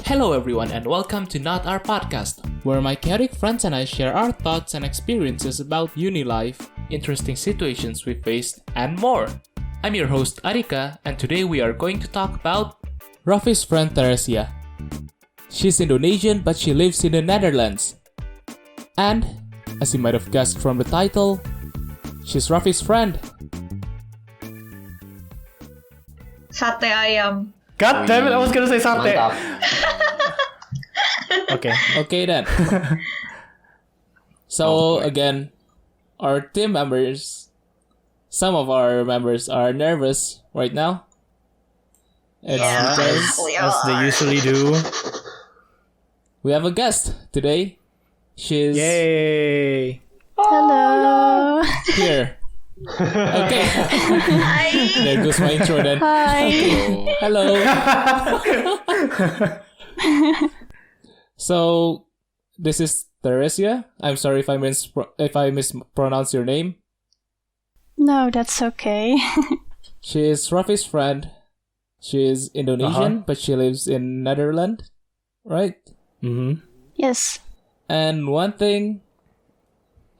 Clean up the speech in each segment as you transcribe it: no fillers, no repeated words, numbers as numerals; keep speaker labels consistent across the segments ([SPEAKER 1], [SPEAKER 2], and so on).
[SPEAKER 1] Hello everyone and welcome to Not Our Podcast, where my chaotic friends and I share our thoughts and experiences about uni life, interesting situations we faced, and more. I'm your host Arika, and today we are going to talk about Raffy's friend Theresia. She's Indonesian but she lives in the Netherlands. And, as you might have guessed from the title, she's Raffy's friend.
[SPEAKER 2] Sate ayam.
[SPEAKER 3] God damn it, I was gonna say sate.
[SPEAKER 1] Okay then. So again, our team members, some of our members are nervous right now. It's because
[SPEAKER 3] As they usually do.
[SPEAKER 1] we have a guest today. She's
[SPEAKER 3] Yay!
[SPEAKER 4] Hello.
[SPEAKER 1] here. Okay.
[SPEAKER 2] Hi.
[SPEAKER 1] There goes my intro then.
[SPEAKER 4] Hi.
[SPEAKER 1] Okay. Hello. So, this is Theresia. I'm sorry if I mispronounce your name.
[SPEAKER 4] No, that's okay.
[SPEAKER 1] She is Raffy's friend. She is Indonesian, but she lives in Netherlands, right?
[SPEAKER 3] Mm-hmm.
[SPEAKER 4] Yes.
[SPEAKER 1] And one thing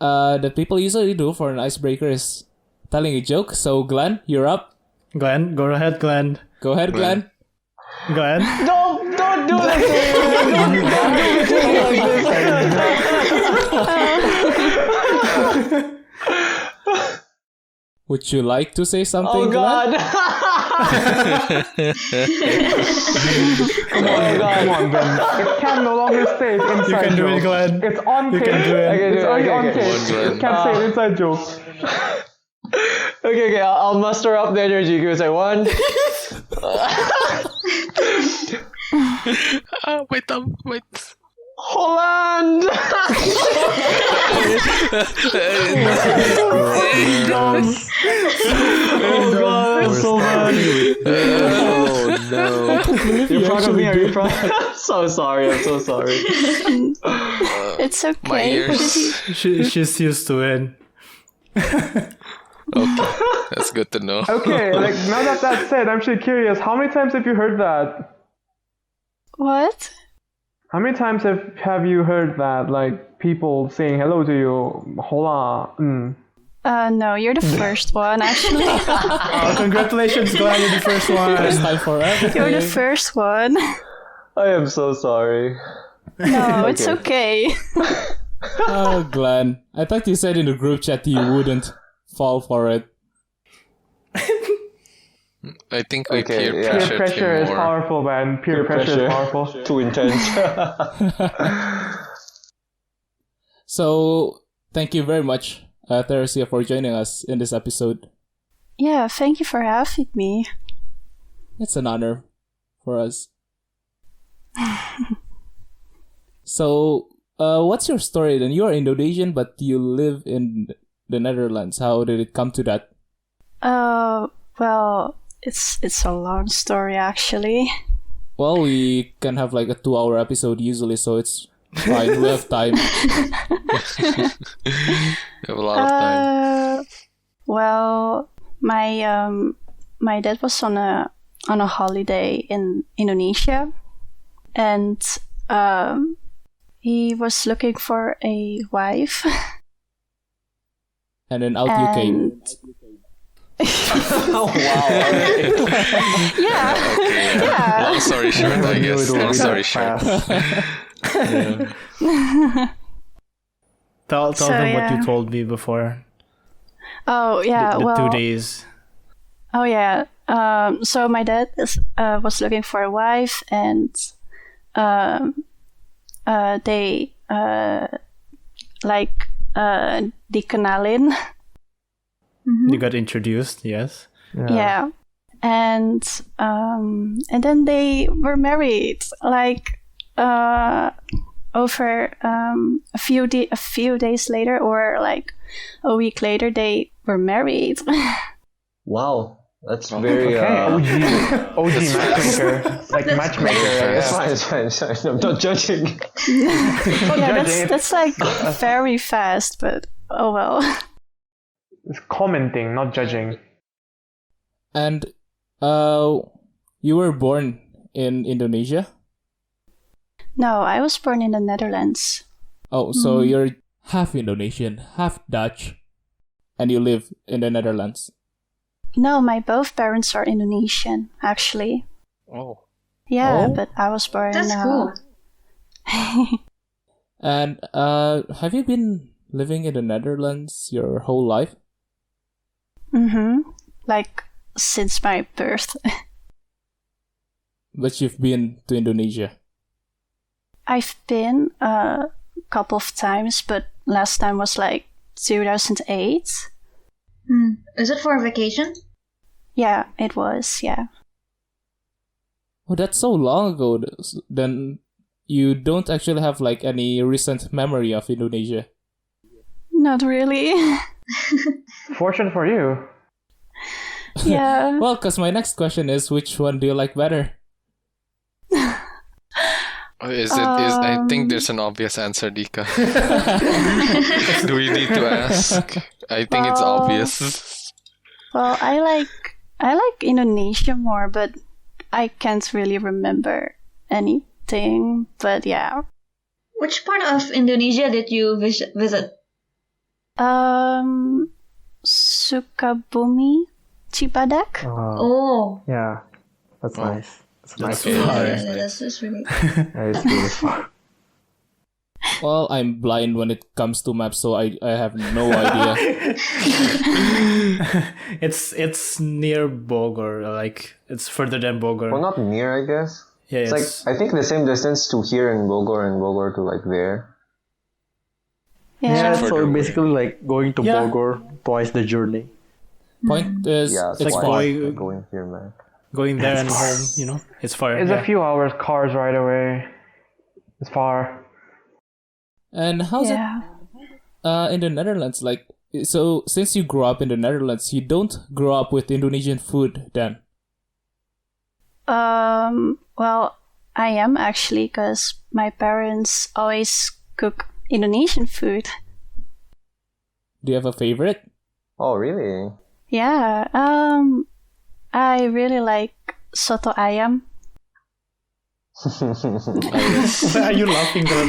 [SPEAKER 1] that people usually do for an icebreaker is telling a joke. So, Glenn, you're up.
[SPEAKER 3] Glenn, go ahead, Glenn.
[SPEAKER 1] Go ahead, Glenn.
[SPEAKER 3] Glenn.
[SPEAKER 5] Don't do this to me. Don't do it to me like this.
[SPEAKER 1] Would you like to say something,
[SPEAKER 5] Oh God.
[SPEAKER 6] Come on, Ben. It can no longer stay inside
[SPEAKER 3] You can do it,
[SPEAKER 6] joke.
[SPEAKER 3] Glenn.
[SPEAKER 6] It's on
[SPEAKER 3] You
[SPEAKER 6] tape.
[SPEAKER 3] can do it.
[SPEAKER 6] It's already on tape.
[SPEAKER 5] Okay.
[SPEAKER 6] It can't say inside joke.
[SPEAKER 5] Okay, I'll muster up the energy. Give us a one.
[SPEAKER 1] Wait.
[SPEAKER 5] Holland. Oh God, that's so bad.
[SPEAKER 1] Oh no.
[SPEAKER 5] You're proud of me, are you proud? So sorry, I'm so sorry.
[SPEAKER 4] It's okay.
[SPEAKER 1] My ears.
[SPEAKER 3] She's used to it.
[SPEAKER 1] Okay, that's good to know.
[SPEAKER 6] Okay, like now that that's said, I'm actually curious. How many times have you heard that?
[SPEAKER 4] What?
[SPEAKER 6] How many times have you heard that? Like people saying hello to you, hola.
[SPEAKER 4] No, you're the first one, actually.
[SPEAKER 3] Oh, congratulations, Glenn, you're the first one.
[SPEAKER 1] First time for everything.
[SPEAKER 4] You're the first one.
[SPEAKER 5] I am so sorry.
[SPEAKER 4] No, it's okay.
[SPEAKER 1] Oh, Glenn. I thought you said in the group chat you wouldn't fall for it.
[SPEAKER 7] I think we
[SPEAKER 5] Okay,
[SPEAKER 7] peer
[SPEAKER 5] yeah.
[SPEAKER 7] pressured
[SPEAKER 6] Peer pressure
[SPEAKER 7] him
[SPEAKER 6] is
[SPEAKER 7] more.
[SPEAKER 6] powerful, man. Peer pressure is powerful.
[SPEAKER 5] Too intense.
[SPEAKER 1] So, thank you very much, Theresia, for joining us in this episode.
[SPEAKER 4] Yeah, thank you for having me.
[SPEAKER 1] It's an honor for us. So, what's your story then? You are Indonesian, but you live in the Netherlands. How did it come to that?
[SPEAKER 4] Well, it's a long story, actually.
[SPEAKER 1] Well, we can have like a 2-hour episode usually, so it's fine. We have time.
[SPEAKER 7] We have a lot of time.
[SPEAKER 4] Well, my dad was on a holiday in Indonesia, and he was looking for a wife.
[SPEAKER 1] And then out you came.
[SPEAKER 5] Oh wow.
[SPEAKER 4] Yeah. Yeah.
[SPEAKER 7] Long story short, I guess. Long story short.
[SPEAKER 3] Tell
[SPEAKER 4] So,
[SPEAKER 3] them what
[SPEAKER 4] yeah.
[SPEAKER 3] you told me before.
[SPEAKER 4] Oh yeah.
[SPEAKER 3] The
[SPEAKER 4] well.
[SPEAKER 3] 2 days.
[SPEAKER 4] Oh yeah. So my dad was looking for a wife, and they dikenalin.
[SPEAKER 3] You got introduced, yes.
[SPEAKER 4] Yeah. And then they were married. Like over a few days later, or like a week later, they were married.
[SPEAKER 5] Wow. That's very
[SPEAKER 6] OG matchmaker. Like matchmaker.
[SPEAKER 5] It's fine. I'm not judging.
[SPEAKER 4] Yeah, that's like very fast, but oh well.
[SPEAKER 6] It's commenting, not judging.
[SPEAKER 1] And you were born in Indonesia?
[SPEAKER 4] No, I was born in the Netherlands.
[SPEAKER 1] Oh, so you're half Indonesian, half Dutch, and you live in the Netherlands.
[SPEAKER 4] No, my both parents are Indonesian, actually.
[SPEAKER 7] Oh.
[SPEAKER 4] Yeah,
[SPEAKER 3] Oh.
[SPEAKER 4] but I was born...
[SPEAKER 2] That's cool.
[SPEAKER 1] And have you been living in the Netherlands your whole life?
[SPEAKER 4] Like, since my birth.
[SPEAKER 1] But you've been to Indonesia.
[SPEAKER 4] I've been a couple of times, but last time was like 2008.
[SPEAKER 2] Is it for a vacation?
[SPEAKER 4] Yeah, it was, yeah.
[SPEAKER 1] Oh, that's so long ago. Then you don't actually have like any recent memory of Indonesia.
[SPEAKER 4] Not really.
[SPEAKER 6] Fortunate for you.
[SPEAKER 4] Yeah.
[SPEAKER 1] Well, because my next question is, which one do you like better?
[SPEAKER 7] I think there's an obvious answer, Dika. Do we need to ask? I think it's obvious.
[SPEAKER 4] Well, I like Indonesia more, but I can't really remember anything. But yeah.
[SPEAKER 2] Which part of Indonesia did you visit?
[SPEAKER 4] Sukabumi, Cibadak.
[SPEAKER 2] Oh.
[SPEAKER 6] Yeah, that's nice. That's nice.
[SPEAKER 2] That's just really...
[SPEAKER 6] It's beautiful.
[SPEAKER 1] Well, I'm blind when it comes to maps, so I have no idea.
[SPEAKER 3] It's near Bogor, like it's further than Bogor.
[SPEAKER 5] Well, not near, I guess.
[SPEAKER 3] Yeah,
[SPEAKER 5] It's like, I think the same distance to here in Bogor and Bogor to like there.
[SPEAKER 4] Yeah.
[SPEAKER 8] So basically like going to
[SPEAKER 3] Yeah.
[SPEAKER 8] Bogor twice the journey.
[SPEAKER 1] Point is,
[SPEAKER 5] Yeah,
[SPEAKER 1] it's
[SPEAKER 3] like
[SPEAKER 1] far.
[SPEAKER 5] going here, man.
[SPEAKER 3] going there and home, it's far.
[SPEAKER 6] It's
[SPEAKER 3] yeah.
[SPEAKER 6] a few hours cars right away. It's far.
[SPEAKER 1] And how's it in the Netherlands? Like, so since you grew up in the Netherlands, you don't grow up with Indonesian food then?
[SPEAKER 4] Well, I am actually, because my parents always cook Indonesian food.
[SPEAKER 1] Do you have a favorite?
[SPEAKER 5] Oh, really?
[SPEAKER 4] Yeah. I really like soto ayam.
[SPEAKER 3] Why are you laughing, then?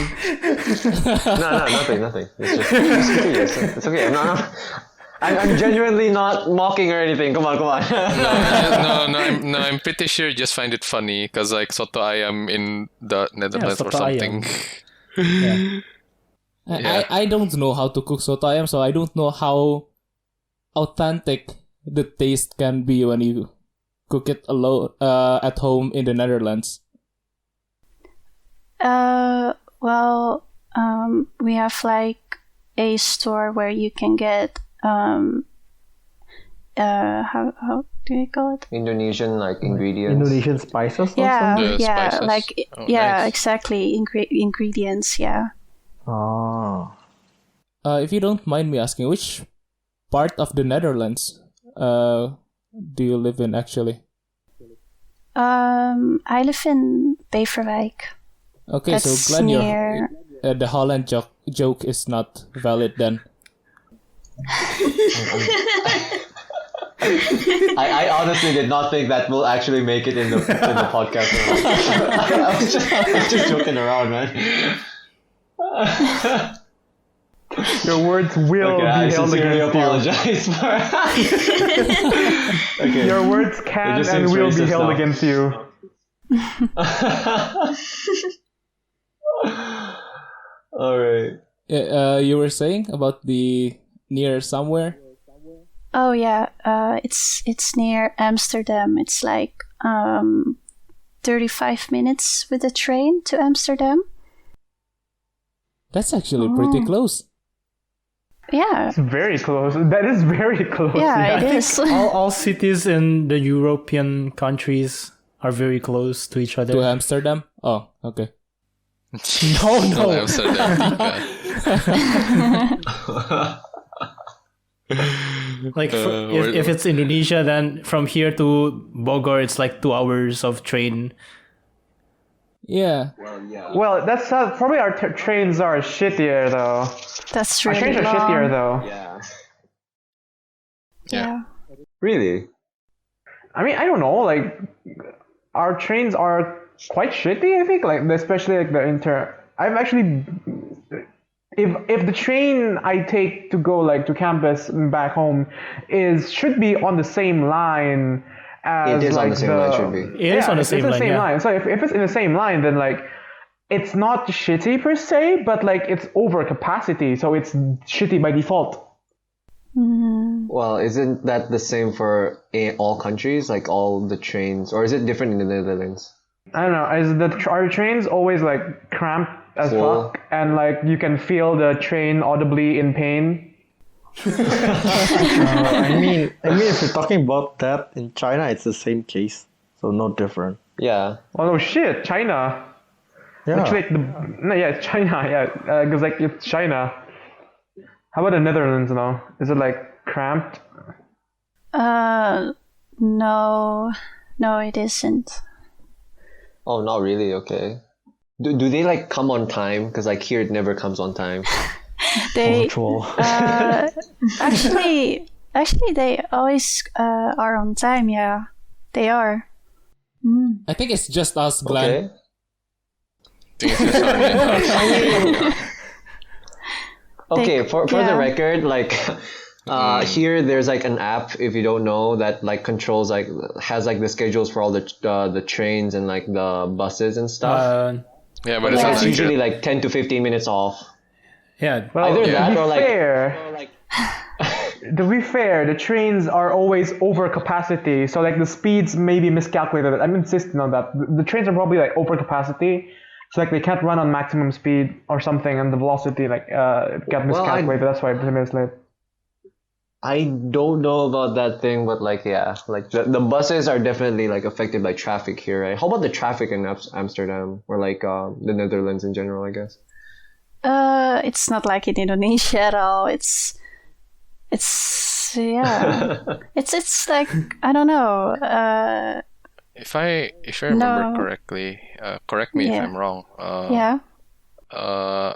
[SPEAKER 5] No, nothing. It's just curious. It's okay. I'm genuinely not mocking or anything. Come on.
[SPEAKER 7] No, I'm pretty sure you just find it funny because like soto ayam in the Netherlands or
[SPEAKER 3] soto
[SPEAKER 7] something.
[SPEAKER 3] ayam.
[SPEAKER 1] I don't know how to cook soto ayam, so I don't know how authentic the taste can be when you cook it alone at home in the Netherlands.
[SPEAKER 4] We have like a store where you can get how do you call it?
[SPEAKER 5] Indonesian like ingredients.
[SPEAKER 8] Indonesian spices also?
[SPEAKER 7] Yeah,
[SPEAKER 4] Yeah,
[SPEAKER 7] spices.
[SPEAKER 4] like
[SPEAKER 7] Oh,
[SPEAKER 4] yeah,
[SPEAKER 7] nice.
[SPEAKER 4] exactly. Ingredients, yeah.
[SPEAKER 8] Oh.
[SPEAKER 1] If you don't mind me asking, which part of the Netherlands do you live in actually?
[SPEAKER 4] I live in Beverwijk.
[SPEAKER 1] Okay,
[SPEAKER 4] That's
[SPEAKER 1] so Glenn,
[SPEAKER 4] near...
[SPEAKER 1] the Holland joke is not valid then.
[SPEAKER 5] I honestly did not think that will actually make it in the podcast. I was just joking around, man.
[SPEAKER 6] Your words will
[SPEAKER 5] Okay, I
[SPEAKER 6] be held
[SPEAKER 5] sincerely
[SPEAKER 6] against you.
[SPEAKER 5] apologize for. Okay.
[SPEAKER 6] Your words can
[SPEAKER 5] just
[SPEAKER 6] and
[SPEAKER 5] seems
[SPEAKER 6] will be
[SPEAKER 5] racist
[SPEAKER 6] held
[SPEAKER 5] now.
[SPEAKER 6] against you.
[SPEAKER 5] All right.
[SPEAKER 1] You were saying about the near somewhere?
[SPEAKER 4] Oh yeah, it's near Amsterdam. It's like 35 minutes with the train to Amsterdam.
[SPEAKER 1] That's actually pretty close.
[SPEAKER 4] Yeah.
[SPEAKER 6] It's very close. That is very close.
[SPEAKER 4] Yeah, it is.
[SPEAKER 3] all cities in the European countries are very close to each other.
[SPEAKER 1] To Amsterdam? Oh, okay.
[SPEAKER 3] No.
[SPEAKER 7] Amsterdam.
[SPEAKER 3] Like if it's Indonesia, then from here to Bogor, it's like 2 hours of train.
[SPEAKER 1] Yeah.
[SPEAKER 6] Well, that's probably our trains are shittier though.
[SPEAKER 4] That's
[SPEAKER 6] Our
[SPEAKER 4] really
[SPEAKER 6] trains are
[SPEAKER 4] long.
[SPEAKER 6] shittier though.
[SPEAKER 4] Yeah.
[SPEAKER 5] Really?
[SPEAKER 6] I mean, I don't know. Like, our trains are quite shitty. I think like especially like the I've actually if the train I take to go like to campus and back home should be on the same line as
[SPEAKER 5] It is on
[SPEAKER 6] like
[SPEAKER 5] the same line, should be.
[SPEAKER 3] It is on the
[SPEAKER 6] it's
[SPEAKER 3] same
[SPEAKER 6] the
[SPEAKER 3] line.
[SPEAKER 6] same
[SPEAKER 3] Yeah.
[SPEAKER 6] line. So if it's in the same line, then like it's not shitty per se, but like it's over capacity, so it's shitty by default.
[SPEAKER 5] Well, isn't that the same for all countries, like all the trains, or is it different in the Netherlands?
[SPEAKER 6] I don't know. Are trains always like cramped as
[SPEAKER 5] Full.
[SPEAKER 6] fuck, and like you can feel the train audibly in pain?
[SPEAKER 8] I mean, if you're talking about that in China, it's the same case, so no different.
[SPEAKER 5] Yeah.
[SPEAKER 6] Oh no, shit, China.
[SPEAKER 8] Yeah.
[SPEAKER 6] Actually, it's China. Yeah, because like it's China. How about the Netherlands now? Is it like cramped?
[SPEAKER 4] No, it isn't.
[SPEAKER 5] Oh, not really. Okay. Do they like come on time? Because like here it never comes on time.
[SPEAKER 4] They
[SPEAKER 8] Punctual.
[SPEAKER 4] actually they always are on time. Yeah, they are.
[SPEAKER 1] I think it's just us, Glenn.
[SPEAKER 5] Okay.
[SPEAKER 7] think it's just only us.
[SPEAKER 5] Okay, for the
[SPEAKER 4] yeah.
[SPEAKER 5] record, like here there's like an app, if you don't know, that like controls like has like the schedules for all the trains and like the buses and stuff.
[SPEAKER 7] Yeah, but it's not
[SPEAKER 5] It's
[SPEAKER 7] like
[SPEAKER 5] usually like 10 to 15 minutes off.
[SPEAKER 3] Yeah.
[SPEAKER 6] Well,
[SPEAKER 5] Either
[SPEAKER 6] to
[SPEAKER 5] that
[SPEAKER 6] be
[SPEAKER 5] or like
[SPEAKER 6] fair, to be fair, the trains are always over capacity, so like the speeds may be miscalculated. I'm insisting on that. The trains are probably like over capacity, so like they can't run on maximum speed or something, and the velocity like got miscalculated. That's why 10 minutes late.
[SPEAKER 5] I don't know about that thing, but like yeah, like the buses are definitely like affected by traffic here, right? How about the traffic in Amsterdam or like the Netherlands in general, I guess?
[SPEAKER 4] It's not like in Indonesia at all. It's yeah. it's like I don't know.
[SPEAKER 7] if I remember
[SPEAKER 4] No.
[SPEAKER 7] correctly, correct me if
[SPEAKER 4] Yeah.
[SPEAKER 7] I'm wrong.
[SPEAKER 4] Yeah.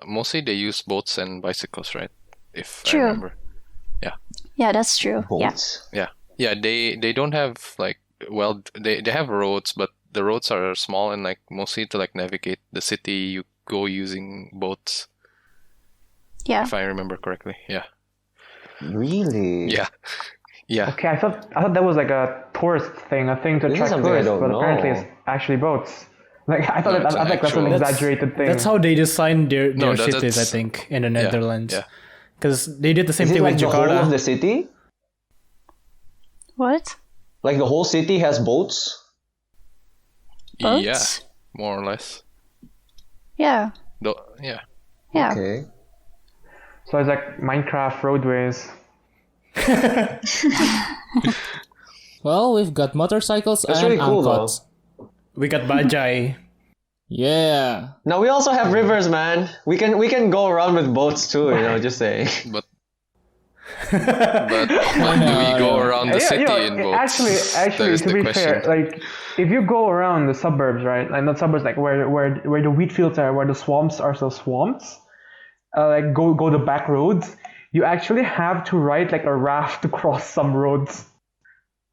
[SPEAKER 7] Mostly they use boats and bicycles, right? If
[SPEAKER 4] True.
[SPEAKER 7] I remember.
[SPEAKER 4] Yeah, that's true.
[SPEAKER 5] Boats.
[SPEAKER 7] Yeah. They don't have like they have roads, but the roads are small and like mostly to like navigate the city you go using boats.
[SPEAKER 4] Yeah.
[SPEAKER 7] If I remember correctly. Yeah.
[SPEAKER 5] Really?
[SPEAKER 7] Yeah. Yeah.
[SPEAKER 6] Okay, I thought that was like a tourist thing, a thing to
[SPEAKER 5] This is
[SPEAKER 6] attract
[SPEAKER 5] something I
[SPEAKER 6] tourists,
[SPEAKER 5] don't
[SPEAKER 6] but apparently
[SPEAKER 5] know.
[SPEAKER 6] it's actually boats. Like I thought
[SPEAKER 7] No, it's
[SPEAKER 6] I think that's an
[SPEAKER 7] actual-
[SPEAKER 6] exaggerated thing.
[SPEAKER 3] That's how they designed their
[SPEAKER 7] No,
[SPEAKER 3] cities, I
[SPEAKER 7] that's-
[SPEAKER 3] think, in the Netherlands.
[SPEAKER 7] Yeah.
[SPEAKER 3] Because they did the same
[SPEAKER 5] Is it
[SPEAKER 3] thing
[SPEAKER 5] like
[SPEAKER 3] with
[SPEAKER 5] the whole
[SPEAKER 3] Jakarta.
[SPEAKER 5] of the city?
[SPEAKER 4] What?
[SPEAKER 5] Like the whole city has boats?
[SPEAKER 4] Boats?
[SPEAKER 7] Yeah. More or less.
[SPEAKER 4] Yeah.
[SPEAKER 7] Yeah.
[SPEAKER 4] Yeah.
[SPEAKER 5] Okay.
[SPEAKER 6] So it's like Minecraft roadways.
[SPEAKER 1] Well, we've got motorcycles
[SPEAKER 5] That's
[SPEAKER 1] and
[SPEAKER 5] really cool, though.
[SPEAKER 1] angkots.
[SPEAKER 3] We got Bajai.
[SPEAKER 1] Yeah.
[SPEAKER 5] Now we also have rivers, man. We can go around with boats too, you know, just saying.
[SPEAKER 7] But do we go around the city in boats?
[SPEAKER 6] Actually,
[SPEAKER 7] That is
[SPEAKER 6] to
[SPEAKER 7] the
[SPEAKER 6] be
[SPEAKER 7] question.
[SPEAKER 6] fair, like if you go around the suburbs, right? Like not suburbs, like where the wheat fields are, where the swamps are still swamps. Like go the back roads. You actually have to ride like a raft to cross some roads.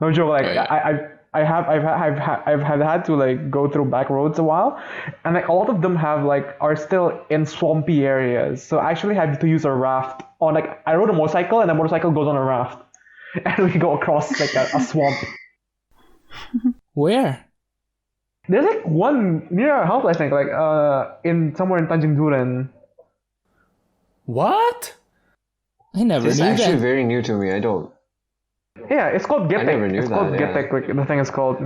[SPEAKER 6] No joke. Like
[SPEAKER 7] Oh, yeah.
[SPEAKER 6] I've had to like go through back roads a while, and like a lot of them are still in swampy areas. So I actually had to use a raft on like I rode a motorcycle and the motorcycle goes on a raft, and we go across like a swamp.
[SPEAKER 1] Where?
[SPEAKER 6] There's like one near our house, I think, like in somewhere in Tanjung Duren.
[SPEAKER 3] What?
[SPEAKER 1] I never
[SPEAKER 5] It's
[SPEAKER 1] knew
[SPEAKER 5] actually
[SPEAKER 1] that.
[SPEAKER 5] very new to me. I don't.
[SPEAKER 6] Yeah, it's called Getek.
[SPEAKER 5] never knew
[SPEAKER 6] it's called
[SPEAKER 5] that, yeah.
[SPEAKER 6] Getek. Like the thing is called.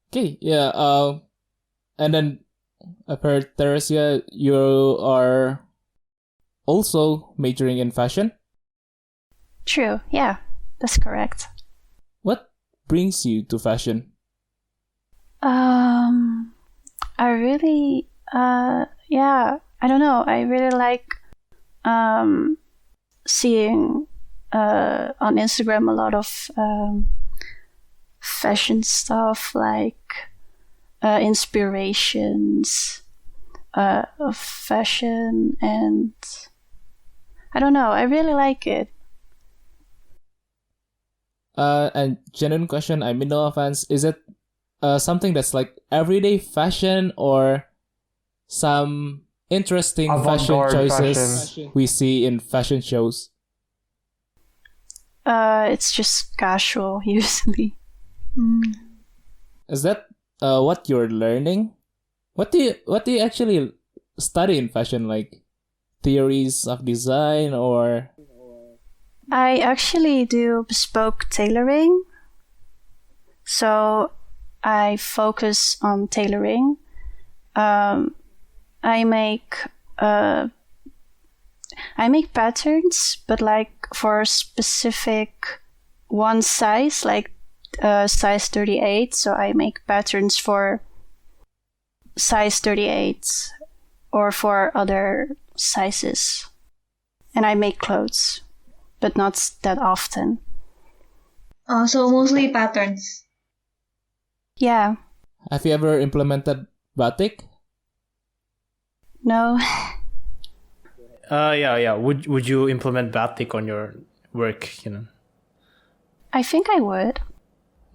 [SPEAKER 1] Okay, yeah. And then I've heard, Theresia, you are also majoring in fashion.
[SPEAKER 4] True. Yeah. That's correct.
[SPEAKER 1] What brings you to fashion?
[SPEAKER 4] I really yeah, I don't know. I really like seeing on Instagram a lot of fashion stuff, like inspirations of fashion, and I don't know, I really like it.
[SPEAKER 1] And genuine question, I mean no offense, is it something that's like everyday fashion or some interesting fashion
[SPEAKER 6] Avant-garde
[SPEAKER 1] choices
[SPEAKER 6] fashion.
[SPEAKER 1] we see in fashion shows?
[SPEAKER 4] It's just casual usually.
[SPEAKER 1] Is that what you're learning? What do you actually study in fashion, like theories of design or?
[SPEAKER 4] I actually do bespoke tailoring. So I focus on tailoring. I make patterns, but like for a specific one size, like size 38. So I make patterns for size 38 or for other sizes. And I make clothes, but not that often.
[SPEAKER 2] So mostly patterns.
[SPEAKER 4] Yeah.
[SPEAKER 1] Have you ever implemented batik?
[SPEAKER 4] No.
[SPEAKER 3] Yeah. Would you implement batik on your work?
[SPEAKER 4] I think I would.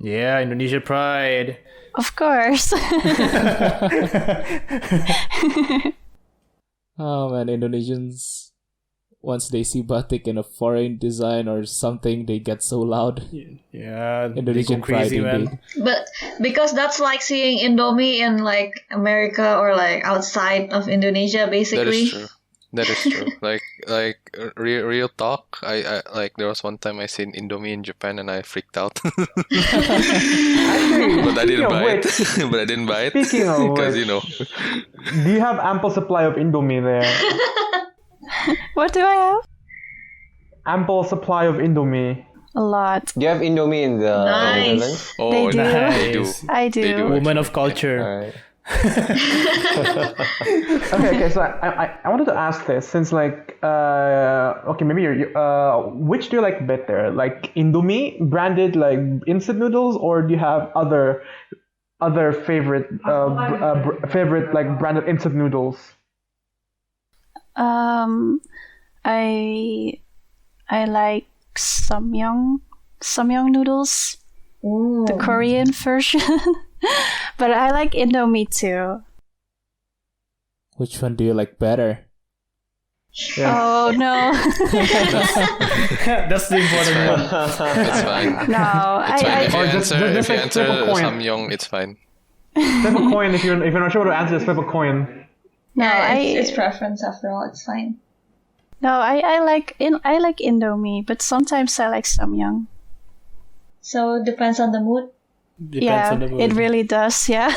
[SPEAKER 3] Yeah, Indonesia pride.
[SPEAKER 4] Of course.
[SPEAKER 1] Oh man, Indonesians, once they see batik in a foreign design or something, they get so loud.
[SPEAKER 3] Yeah,
[SPEAKER 1] Indonesian
[SPEAKER 3] they go crazy,
[SPEAKER 1] pride,
[SPEAKER 3] man.
[SPEAKER 1] indeed.
[SPEAKER 2] But because that's like seeing Indomie in like America or like outside of Indonesia, basically.
[SPEAKER 7] That is true. Like real talk. I like there was one time I seen Indomie in Japan and I freaked out. But I didn't buy it. But I didn't buy it
[SPEAKER 6] Speaking of
[SPEAKER 7] because
[SPEAKER 6] which,
[SPEAKER 7] you know.
[SPEAKER 6] do you have ample supply of Indomie there?
[SPEAKER 4] What do I have?
[SPEAKER 6] Ample supply of Indomie.
[SPEAKER 4] A lot.
[SPEAKER 5] Do you have Indomie in the Netherlands?
[SPEAKER 2] Nice.
[SPEAKER 7] Oh,
[SPEAKER 4] They do.
[SPEAKER 7] They do.
[SPEAKER 4] I do.
[SPEAKER 7] They do.
[SPEAKER 3] Woman of culture.
[SPEAKER 5] Alright.
[SPEAKER 6] Okay. So I wanted to ask this since like okay, maybe which do you like better, like Indomie branded like instant noodles, or do you have other favorite favorite like branded instant noodles?
[SPEAKER 4] I like samyang noodles,
[SPEAKER 2] Ooh.
[SPEAKER 4] the Korean version. But I like Indomie too.
[SPEAKER 1] Which one do you like better?
[SPEAKER 4] Oh no.
[SPEAKER 3] That's the important one.
[SPEAKER 7] It's fine.
[SPEAKER 4] No,
[SPEAKER 7] It's fine. If you
[SPEAKER 6] Or
[SPEAKER 7] answer,
[SPEAKER 6] just like flip a coin.
[SPEAKER 7] Samyang, it's fine.
[SPEAKER 6] Flip a coin if you're not sure what to answer. Just flip a coin.
[SPEAKER 4] no,
[SPEAKER 2] Yeah,
[SPEAKER 4] I
[SPEAKER 2] it's preference after all. It's fine.
[SPEAKER 4] no, I like Indomie, but sometimes I like samyang.
[SPEAKER 2] So depends on the mood.
[SPEAKER 3] Depends on the mood.
[SPEAKER 4] It really does. Yeah.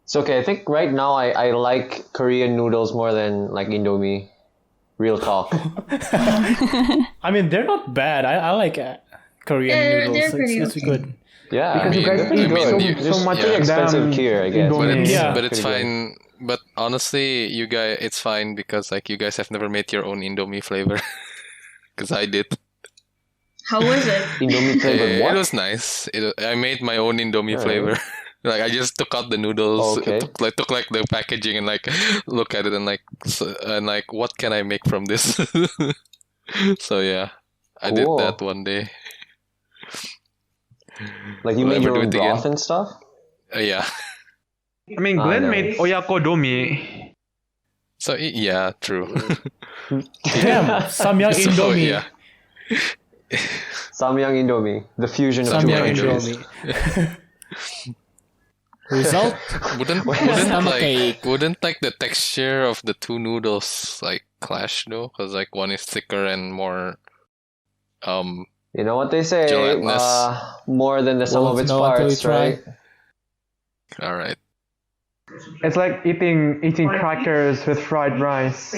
[SPEAKER 5] It's okay. I think right now I like Korean noodles more than like Indomie. Real talk.
[SPEAKER 3] I mean, they're not bad. I like Korean
[SPEAKER 2] They're
[SPEAKER 3] noodles.
[SPEAKER 2] pretty
[SPEAKER 3] It's
[SPEAKER 2] okay.
[SPEAKER 3] good.
[SPEAKER 5] Yeah.
[SPEAKER 6] Because you guys eat so much
[SPEAKER 5] yeah, expensive
[SPEAKER 6] damn
[SPEAKER 5] here, I guess.
[SPEAKER 7] But
[SPEAKER 6] Indomie.
[SPEAKER 7] it's
[SPEAKER 3] Yeah.
[SPEAKER 7] but it's
[SPEAKER 5] Pretty
[SPEAKER 7] fine. But honestly, you guys, it's fine because like you guys have never made your own Indomie flavor. Because I did.
[SPEAKER 2] How was it?
[SPEAKER 5] Indomie flavored what?
[SPEAKER 7] It was nice. I made my own Indomie
[SPEAKER 5] Alright.
[SPEAKER 7] flavor. Like I just took out the noodles,
[SPEAKER 5] Okay.
[SPEAKER 7] took like the packaging and like look at it and like what can I make from this? So yeah, I did
[SPEAKER 5] Cool.
[SPEAKER 7] that one day.
[SPEAKER 5] Like you
[SPEAKER 7] Will I
[SPEAKER 5] made
[SPEAKER 7] ever
[SPEAKER 5] your
[SPEAKER 7] do
[SPEAKER 5] own
[SPEAKER 7] it again?
[SPEAKER 5] broth and stuff?
[SPEAKER 7] Yeah.
[SPEAKER 6] I mean, Glenn
[SPEAKER 5] nice.
[SPEAKER 6] made oyakodome.
[SPEAKER 7] So yeah, true.
[SPEAKER 3] Damn, samyang
[SPEAKER 7] So,
[SPEAKER 3] Indomie.
[SPEAKER 7] yeah.
[SPEAKER 5] Samyang Indomie. The fusion of two
[SPEAKER 3] Samyang
[SPEAKER 5] countries.
[SPEAKER 3] Indomie.
[SPEAKER 1] Result?
[SPEAKER 7] Wouldn't like the texture of the two noodles like clash though? Because like one is thicker and more
[SPEAKER 5] You know what they say?
[SPEAKER 7] Gelatinous.
[SPEAKER 5] More than the sum
[SPEAKER 1] Won't
[SPEAKER 5] of its
[SPEAKER 1] know until
[SPEAKER 5] parts,
[SPEAKER 1] you try.
[SPEAKER 5] right?
[SPEAKER 7] all right.
[SPEAKER 6] It's like eating crackers with fried rice.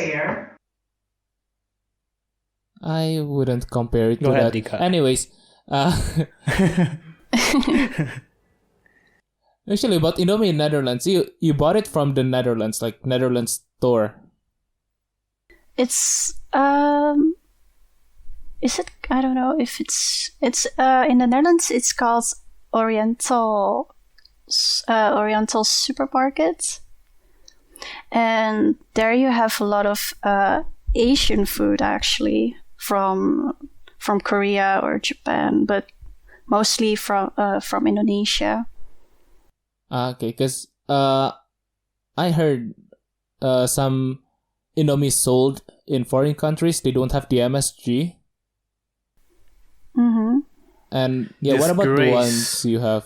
[SPEAKER 1] I wouldn't compare it
[SPEAKER 3] Go
[SPEAKER 1] to
[SPEAKER 3] ahead,
[SPEAKER 1] that.
[SPEAKER 3] Dika.
[SPEAKER 1] Anyways, actually, about Indomie in Netherlands, you bought it from the Netherlands, like Netherlands store.
[SPEAKER 4] It's is it? I don't know if it's in the Netherlands. It's called Oriental supermarket, and there you have a lot of Asian food actually from Korea or Japan, but mostly from Indonesia.
[SPEAKER 1] Okay, because I heard some Indomie sold in foreign countries, they don't have the MSG.
[SPEAKER 4] Mm-hmm.
[SPEAKER 1] And yeah, what about the
[SPEAKER 3] Disgrace.
[SPEAKER 1] ones you have?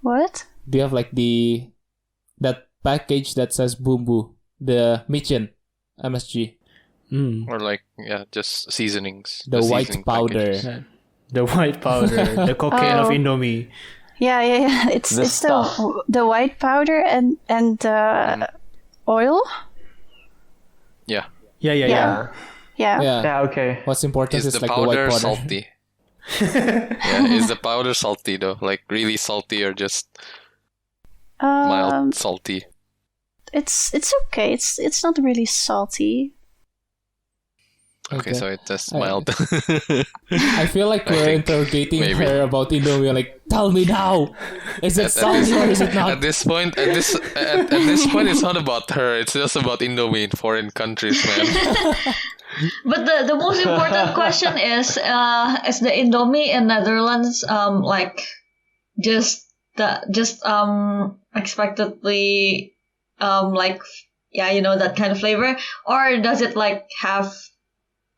[SPEAKER 4] What?
[SPEAKER 1] Do you have like that package that says Bumbu, the Michin MSG,
[SPEAKER 7] Or like, yeah, just seasonings.
[SPEAKER 1] the white
[SPEAKER 7] seasoning
[SPEAKER 1] powder?
[SPEAKER 7] packages.
[SPEAKER 3] The white powder, the cocaine of
[SPEAKER 4] Oh.
[SPEAKER 3] Indomie.
[SPEAKER 4] Yeah. It's
[SPEAKER 5] The stuff.
[SPEAKER 4] the white powder and oil.
[SPEAKER 7] Yeah.
[SPEAKER 3] Yeah.
[SPEAKER 4] Yeah.
[SPEAKER 1] Yeah.
[SPEAKER 6] Yeah, okay.
[SPEAKER 1] What's important
[SPEAKER 7] Is
[SPEAKER 1] is
[SPEAKER 7] the
[SPEAKER 1] like the white
[SPEAKER 7] powder
[SPEAKER 1] powder.
[SPEAKER 7] salty? Yeah, is the powder salty though? Like really salty or just mild salty?
[SPEAKER 4] It's okay. It's not really salty.
[SPEAKER 7] Okay, so it's just
[SPEAKER 1] I-
[SPEAKER 7] mild.
[SPEAKER 1] I feel like
[SPEAKER 7] I
[SPEAKER 1] we're
[SPEAKER 7] think
[SPEAKER 1] interrogating
[SPEAKER 7] maybe.
[SPEAKER 1] her about Indomie. Like, tell me now, is it salty or is it not?
[SPEAKER 7] At this point, it's not about her. It's just about Indomie in foreign countries, man.
[SPEAKER 2] But the most important question is the Indomie in Netherlands like just expectedly like that kind of flavor, or does it like have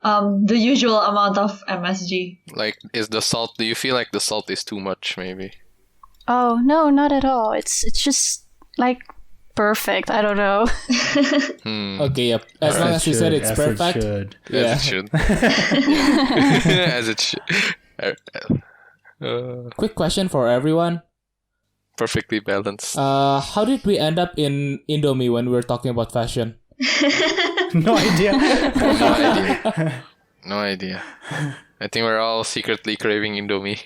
[SPEAKER 2] the usual amount of MSG?
[SPEAKER 7] Like, is the salt? Do you feel like the salt is too much? Maybe.
[SPEAKER 4] Oh no, not at all. It's just like perfect. I don't know.
[SPEAKER 1] Okay, yep. As long as you said it's
[SPEAKER 3] As
[SPEAKER 1] perfect.
[SPEAKER 3] It should.
[SPEAKER 1] Yeah.
[SPEAKER 7] As it should. Yeah. As it should.
[SPEAKER 1] Quick question for everyone.
[SPEAKER 7] Perfectly balanced.
[SPEAKER 1] How did we end up in Indomie when we were talking about fashion?
[SPEAKER 3] No idea.
[SPEAKER 7] No idea. No idea. I think we're all secretly craving Indomie.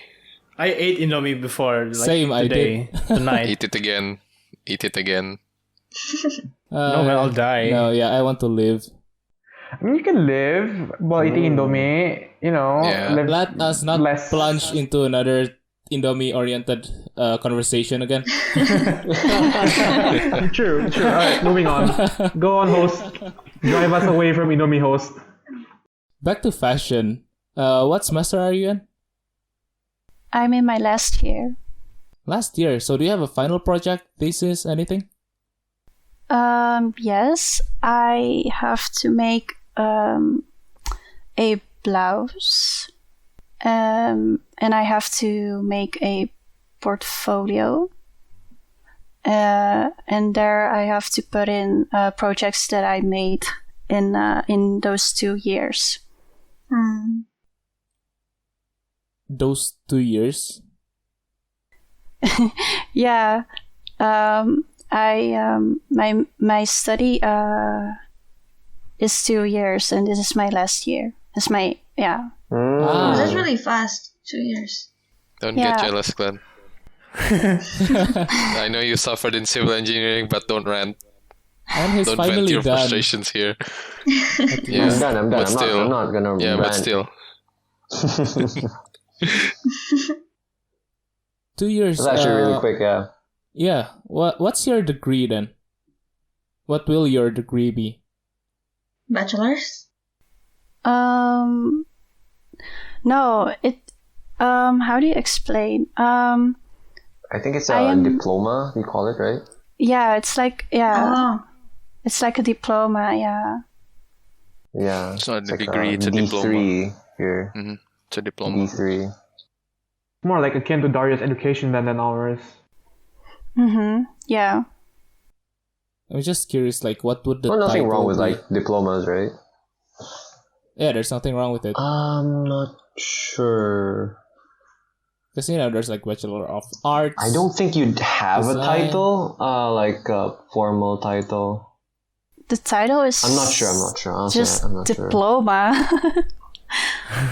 [SPEAKER 3] I ate Indomie before. Like,
[SPEAKER 1] Same, I
[SPEAKER 3] today, tonight.
[SPEAKER 7] Eat it again. Eat it again.
[SPEAKER 3] No, man, I'll die.
[SPEAKER 1] No, yeah, I want to live.
[SPEAKER 6] I mean, you can live while eating Indomie,
[SPEAKER 7] Yeah.
[SPEAKER 6] live
[SPEAKER 1] Let us not
[SPEAKER 6] less.
[SPEAKER 1] plunge into another Indomie-oriented conversation again.
[SPEAKER 6] True. All right, moving on. Go on, host. Drive us away from Indomie, host.
[SPEAKER 1] Back to fashion. What semester are you in?
[SPEAKER 4] I'm in my last year.
[SPEAKER 1] Last year. So do you have a final project, thesis, anything?
[SPEAKER 4] Yes, I have to make a blouse. And I have to make a portfolio. And there I have to put in projects that I made in those 2 years.
[SPEAKER 1] Those 2 years?
[SPEAKER 4] Yeah. My study is 2 years, and this is my last year. It's my
[SPEAKER 1] Ah.
[SPEAKER 2] That's really fast. 2 years.
[SPEAKER 7] Don't
[SPEAKER 4] Yeah.
[SPEAKER 7] get jealous, Glenn. I know you suffered in civil engineering, but don't rant.
[SPEAKER 1] And he's
[SPEAKER 7] Don't vent
[SPEAKER 1] finally
[SPEAKER 7] your
[SPEAKER 1] done.
[SPEAKER 7] frustrations here.
[SPEAKER 5] I'm done. I'm
[SPEAKER 7] But still,
[SPEAKER 5] not gonna
[SPEAKER 7] yeah, but
[SPEAKER 5] rant.
[SPEAKER 7] still.
[SPEAKER 1] 2 years.
[SPEAKER 5] It's actually really quick, yeah.
[SPEAKER 1] Yeah. What's your degree then? What will your degree be?
[SPEAKER 2] Bachelor's?
[SPEAKER 4] No, how do you explain?
[SPEAKER 5] I think it's
[SPEAKER 4] I
[SPEAKER 5] a
[SPEAKER 4] am-
[SPEAKER 5] diploma, you call it, right?
[SPEAKER 4] Yeah, it's like
[SPEAKER 2] Oh.
[SPEAKER 4] it's like a diploma. Yeah.
[SPEAKER 5] Yeah.
[SPEAKER 7] It's not a
[SPEAKER 5] like
[SPEAKER 7] degree, it's a diploma.
[SPEAKER 5] D3 here.
[SPEAKER 7] It's a diploma.
[SPEAKER 5] D3.
[SPEAKER 6] More like akin to Darius' education than ours.
[SPEAKER 4] Yeah.
[SPEAKER 1] I'm just curious, like, what would the
[SPEAKER 5] Well, nothing
[SPEAKER 1] title
[SPEAKER 5] wrong with
[SPEAKER 1] be?
[SPEAKER 5] like diplomas, right?
[SPEAKER 1] Yeah, there's nothing wrong with it.
[SPEAKER 5] I'm not sure.
[SPEAKER 1] Because, there's like Bachelor of Arts.
[SPEAKER 5] I don't think you'd have a
[SPEAKER 1] Design.
[SPEAKER 5] title, like a formal title.
[SPEAKER 4] The title is.
[SPEAKER 5] I'm not sure. Honestly,
[SPEAKER 4] Just
[SPEAKER 5] I'm not sure.
[SPEAKER 4] diploma.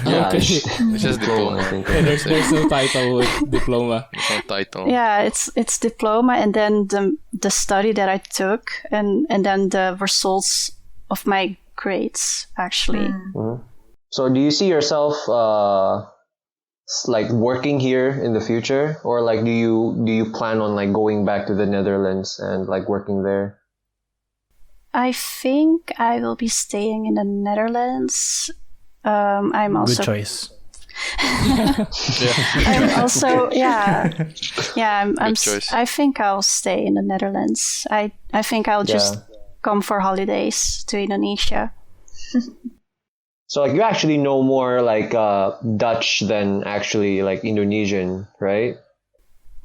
[SPEAKER 5] Yeah,
[SPEAKER 1] Okay.
[SPEAKER 7] It's just diploma.
[SPEAKER 5] I think.
[SPEAKER 1] Yeah, there's no title with diploma.
[SPEAKER 7] There's no title.
[SPEAKER 4] Yeah, it's diploma, and then the study that I took, and then the results of my grades actually.
[SPEAKER 5] So, do you see yourself like working here in the future, or like do you plan on like going back to the Netherlands and like working there?
[SPEAKER 4] I think I will be staying in the Netherlands. I'm also
[SPEAKER 3] Good choice.
[SPEAKER 4] I'm also
[SPEAKER 7] Good choice.
[SPEAKER 4] I think I'll stay in the Netherlands. I think I'll just come for holidays to Indonesia.
[SPEAKER 5] So like you actually know more like Dutch than actually like Indonesian, right?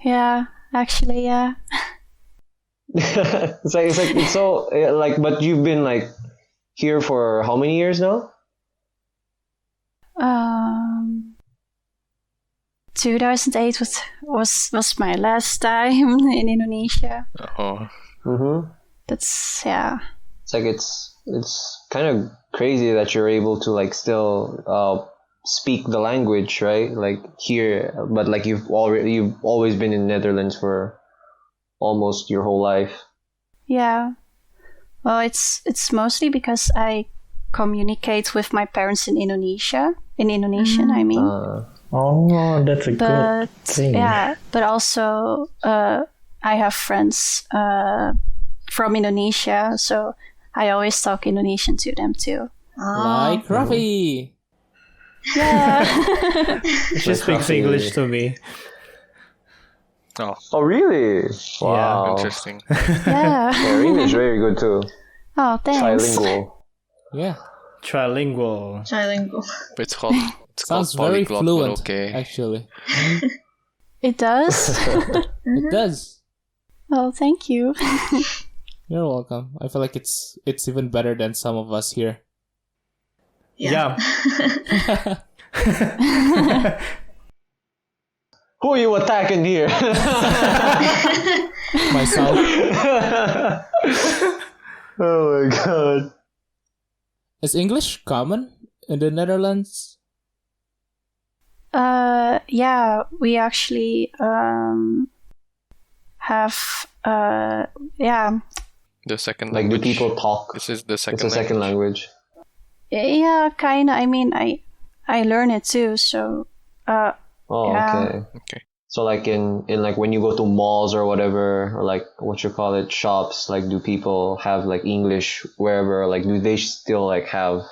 [SPEAKER 4] Yeah, actually, yeah.
[SPEAKER 5] it's so like, but you've been like here for how many years now?
[SPEAKER 4] 2008 was my last time in Indonesia.
[SPEAKER 7] Oh,
[SPEAKER 4] That's
[SPEAKER 5] It's like it's kind of crazy that you're able to like still speak the language, right? Like here, but like you've always been in Netherlands for almost your whole life.
[SPEAKER 4] Yeah. Well, it's mostly because I communicate with my parents in Indonesia, in Indonesian, I mean.
[SPEAKER 8] Oh, that's a good thing.
[SPEAKER 4] Yeah, but also I have friends from Indonesia, so I always talk Indonesian to them too.
[SPEAKER 1] Like Raffy.
[SPEAKER 4] Yeah.
[SPEAKER 3] She speaks English to me.
[SPEAKER 5] Oh really? Wow.
[SPEAKER 7] interesting.
[SPEAKER 4] Yeah.
[SPEAKER 5] Your English is very good too.
[SPEAKER 4] Oh, thanks.
[SPEAKER 5] Trilingual.
[SPEAKER 1] Yeah.
[SPEAKER 3] Trilingual.
[SPEAKER 7] But it's called
[SPEAKER 1] Sounds very
[SPEAKER 7] polyglot,
[SPEAKER 1] fluent,
[SPEAKER 7] but okay.
[SPEAKER 1] actually.
[SPEAKER 4] It does?
[SPEAKER 1] It does.
[SPEAKER 4] Oh, thank you.
[SPEAKER 1] You're welcome. I feel like it's even better than some of us here.
[SPEAKER 3] Yeah.
[SPEAKER 5] Who are you attacking here?
[SPEAKER 1] Myself.
[SPEAKER 5] Oh my god.
[SPEAKER 1] Is English common in the Netherlands?
[SPEAKER 4] Yeah, we actually have
[SPEAKER 7] The second
[SPEAKER 5] Like, do
[SPEAKER 7] language.
[SPEAKER 5] people talk?
[SPEAKER 7] This is the second
[SPEAKER 5] It's a second language.
[SPEAKER 4] Yeah, kinda. I mean, I learn it too, so
[SPEAKER 5] Oh,
[SPEAKER 4] Yeah.
[SPEAKER 5] okay.
[SPEAKER 7] Okay.
[SPEAKER 5] So like in like when you go to malls or whatever, or like what you call it, shops, like do people have like English wherever? Like do they still like have,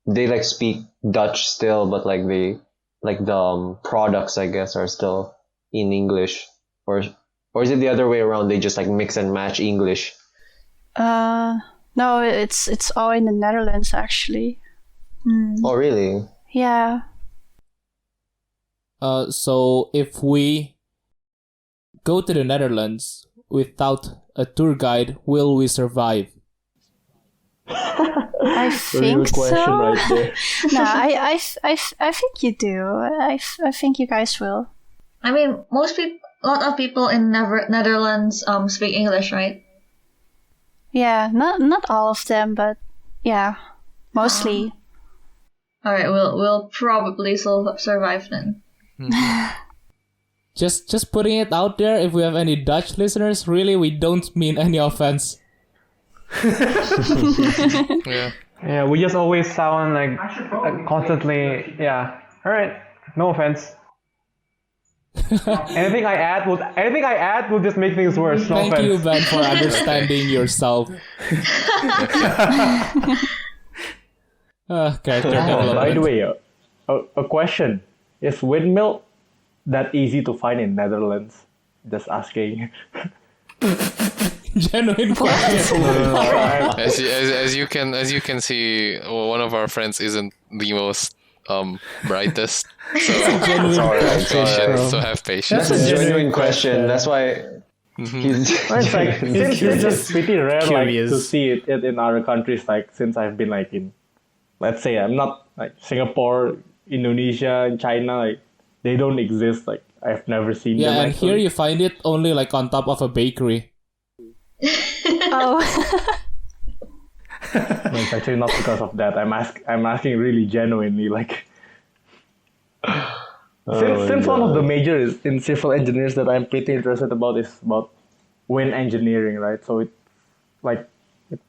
[SPEAKER 5] they like speak Dutch still, but like they like the products I guess are still in English, or is it the other way around? They just like mix and match English.
[SPEAKER 4] no, it's all in the Netherlands actually.
[SPEAKER 5] Oh really?
[SPEAKER 4] Yeah.
[SPEAKER 1] So if we go to the Netherlands without a tour guide, will we survive?
[SPEAKER 4] I
[SPEAKER 8] Real
[SPEAKER 4] think
[SPEAKER 8] question
[SPEAKER 4] so.
[SPEAKER 8] right there.
[SPEAKER 4] No, I think you do. I think you guys will.
[SPEAKER 2] I mean, a lot of people in Netherlands speak English, right?
[SPEAKER 4] Yeah, not all of them, but yeah, mostly.
[SPEAKER 2] All right, we'll probably survive then.
[SPEAKER 1] Just putting it out there, if we have any Dutch listeners, really, we don't mean any offense.
[SPEAKER 7] Yeah.
[SPEAKER 6] Yeah, we just always sound like constantly. Yeah. All right. No offense. Anything I add will just make things worse. No
[SPEAKER 1] Thank
[SPEAKER 6] offense.
[SPEAKER 1] you, Ben, for understanding yourself. Character development.
[SPEAKER 8] By the way, a question. Is windmill that easy to find in Netherlands? Just asking.
[SPEAKER 1] Genuine question.
[SPEAKER 7] As you can see, one of our friends isn't the most brightest. So have patience.
[SPEAKER 5] That's a genuine question. That's why.
[SPEAKER 8] Well, it's like it's just pretty rare like, to see it in other countries. Like since I've been like in, let's say I'm not like Singapore, Indonesia, and China. Like they don't exist. Like I've never seen them.
[SPEAKER 1] Yeah, and
[SPEAKER 8] actually.
[SPEAKER 1] here you find it only like on top of a bakery.
[SPEAKER 4] Oh.
[SPEAKER 8] No, it's actually not because of that. I'm asking really genuinely. Like since one of the majors in civil engineers that I'm pretty interested about is about wind engineering, right? So it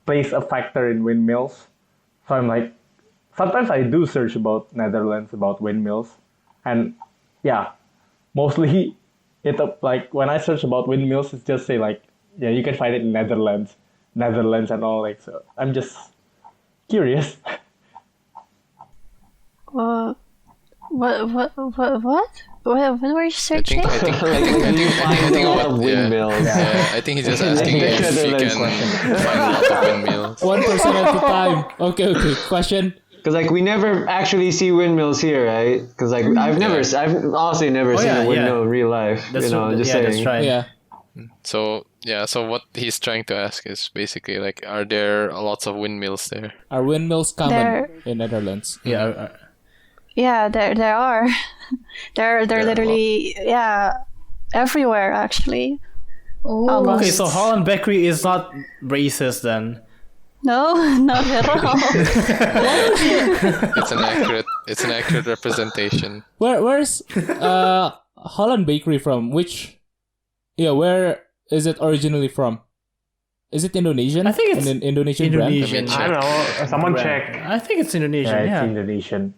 [SPEAKER 8] plays a factor in windmills. So I'm like, sometimes I do search about Netherlands, about windmills, and yeah, mostly it like when I search about windmills, it's just say like, yeah, you can find it in Netherlands and all. Like, so I'm just curious.
[SPEAKER 4] What were you searching?
[SPEAKER 5] I think a lot of windmills.
[SPEAKER 7] Yeah, I think he's just asking if he can find a lot of windmills.
[SPEAKER 1] 1% at a time. Okay. Question.
[SPEAKER 5] Because like we never actually see windmills here, right? Because like I've honestly never seen a windmill in real life.
[SPEAKER 3] That's
[SPEAKER 5] just saying.
[SPEAKER 3] That's right.
[SPEAKER 1] Yeah.
[SPEAKER 7] So what he's trying to ask is basically like, are there lots of windmills there?
[SPEAKER 1] Are windmills common in Netherlands?
[SPEAKER 3] Yeah.
[SPEAKER 4] Yeah, there are. They're literally everywhere actually. Almost.
[SPEAKER 3] Okay, so Holland Bakery is not racist then.
[SPEAKER 4] No, not at all.
[SPEAKER 7] It's an accurate representation.
[SPEAKER 1] Where's Holland Bakery from? Where is it originally from? Is it Indonesian?
[SPEAKER 3] I think it's
[SPEAKER 1] an Indonesian brand.
[SPEAKER 6] I don't know. Someone check.
[SPEAKER 3] I think it's Indonesian.
[SPEAKER 8] Yeah, it's Indonesian.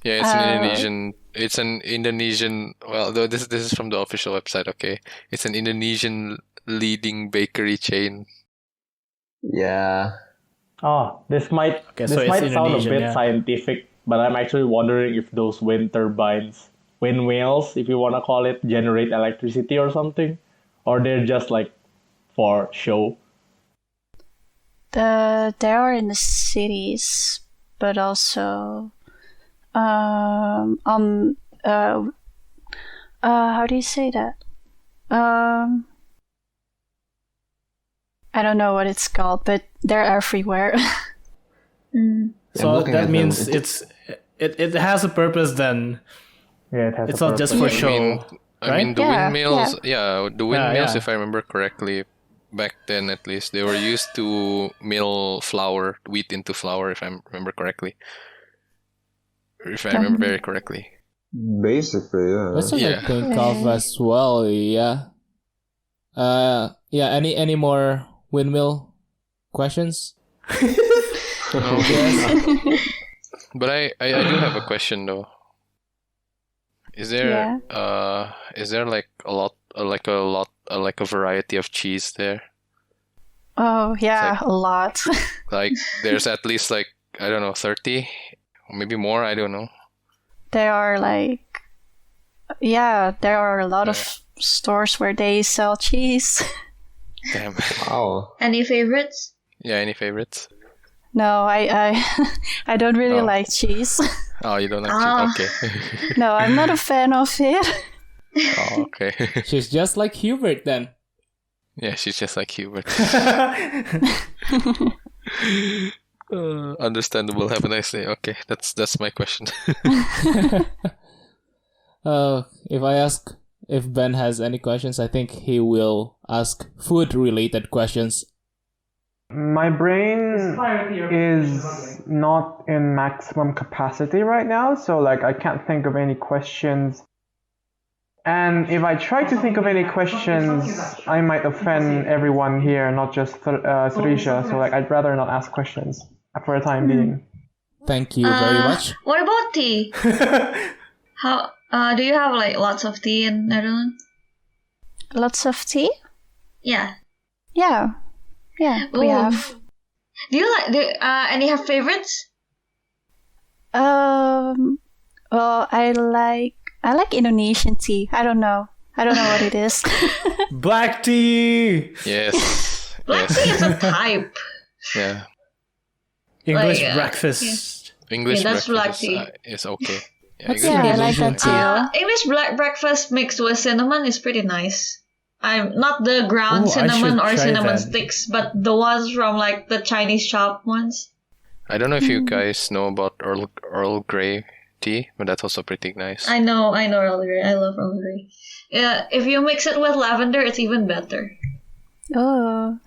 [SPEAKER 7] Yeah, it's an Indonesian. It's an Indonesian. Well, though this is from the official website. Okay, it's an Indonesian leading bakery chain.
[SPEAKER 5] Yeah.
[SPEAKER 8] Oh, this might sound a bit scientific, but I'm actually wondering if those windmills, if you want to call it, generate electricity or something, or they're just like for show.
[SPEAKER 4] They are in the cities, but also how do you say that? I don't know what it's called, but they're everywhere.
[SPEAKER 3] So that means it has a purpose then.
[SPEAKER 8] Yeah, it has.
[SPEAKER 3] It's not just for show.
[SPEAKER 7] I mean, the windmills.
[SPEAKER 3] Yeah.
[SPEAKER 7] The windmills. If I remember correctly, back then at least, they were used to mill wheat into flour. If I remember correctly. If I remember very correctly.
[SPEAKER 5] Basically, yeah.
[SPEAKER 1] That's what I think of as well. Yeah. Any more windmill questions?
[SPEAKER 7] But I do have a question though. Is there like a variety of cheese there?
[SPEAKER 4] Oh yeah,
[SPEAKER 7] like,
[SPEAKER 4] a lot.
[SPEAKER 7] Like there's at least like, I don't know, 30, or maybe more. I don't know.
[SPEAKER 4] There are there are a lot of stores where they sell cheese.
[SPEAKER 7] Damn.
[SPEAKER 5] Wow.
[SPEAKER 2] Any favorites?
[SPEAKER 7] Yeah, any favorites?
[SPEAKER 4] No, I don't really like cheese.
[SPEAKER 7] Oh, you don't like cheese? Okay.
[SPEAKER 4] No, I'm not a fan of it.
[SPEAKER 7] Oh, okay.
[SPEAKER 1] She's just like Hubert then.
[SPEAKER 7] Yeah, she's just like Hubert. Understandable. Have a nice day. Okay, that's my question.
[SPEAKER 1] If I ask if Ben has any questions, I think he will ask food-related questions.
[SPEAKER 6] My brain is not in maximum capacity right now, so like I can't think of any questions. And if I try to think of any questions, I might offend everyone here, not just Theresia. So like I'd rather not ask questions for the time being.
[SPEAKER 1] Thank you very much.
[SPEAKER 2] What about tea? How do you have like lots of tea in Netherlands?
[SPEAKER 4] Lots of tea?
[SPEAKER 2] Yeah.
[SPEAKER 4] Yeah, we have.
[SPEAKER 2] Do you like any have favorites?
[SPEAKER 4] Well, I like Indonesian tea. I don't know what it is.
[SPEAKER 3] Black tea.
[SPEAKER 7] Yes.
[SPEAKER 2] Black tea is a type.
[SPEAKER 7] Yeah.
[SPEAKER 3] English breakfast.
[SPEAKER 7] English
[SPEAKER 2] that's
[SPEAKER 7] breakfast
[SPEAKER 2] black tea.
[SPEAKER 7] is okay.
[SPEAKER 4] I like that too.
[SPEAKER 2] English black breakfast mixed with cinnamon is pretty nice. I'm not the ground cinnamon or cinnamon sticks, but the ones from like the Chinese shop ones.
[SPEAKER 7] I don't know if you guys know about Earl Grey tea, but that's also pretty nice.
[SPEAKER 2] I know Earl Grey. I love Earl Grey. Yeah, if you mix it with lavender, it's even better.
[SPEAKER 4] Oh.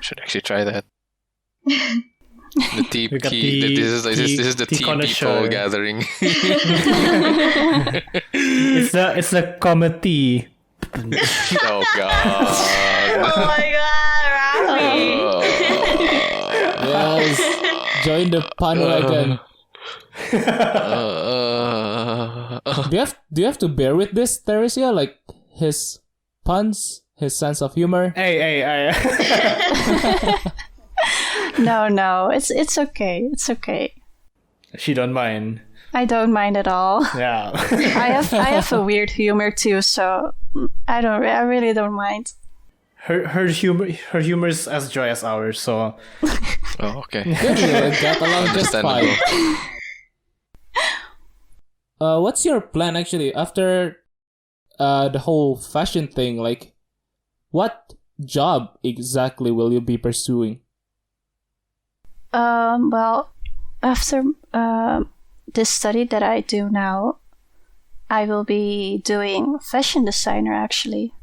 [SPEAKER 7] Should actually try that. The tea. This is the tea people gathering.
[SPEAKER 3] It's the committee.
[SPEAKER 7] Oh god.
[SPEAKER 2] Oh my god, Raffy.
[SPEAKER 1] Yes. Join the pun wagon. Do you have to bear with this, Theresia? Like his puns, his sense of humor?
[SPEAKER 3] Hey.
[SPEAKER 4] No, it's okay. It's okay.
[SPEAKER 3] She don't mind.
[SPEAKER 4] I don't mind at all.
[SPEAKER 3] Yeah.
[SPEAKER 4] I have a weird humor too, so I really don't mind.
[SPEAKER 3] Her humor is as dry as ours, so
[SPEAKER 7] Oh, okay.
[SPEAKER 1] You got along just
[SPEAKER 7] Understandable.
[SPEAKER 1] fine. What's your plan actually after the whole fashion thing? Like, what job exactly will you be pursuing?
[SPEAKER 4] Well, after this study that I do now, I will be doing fashion designer actually.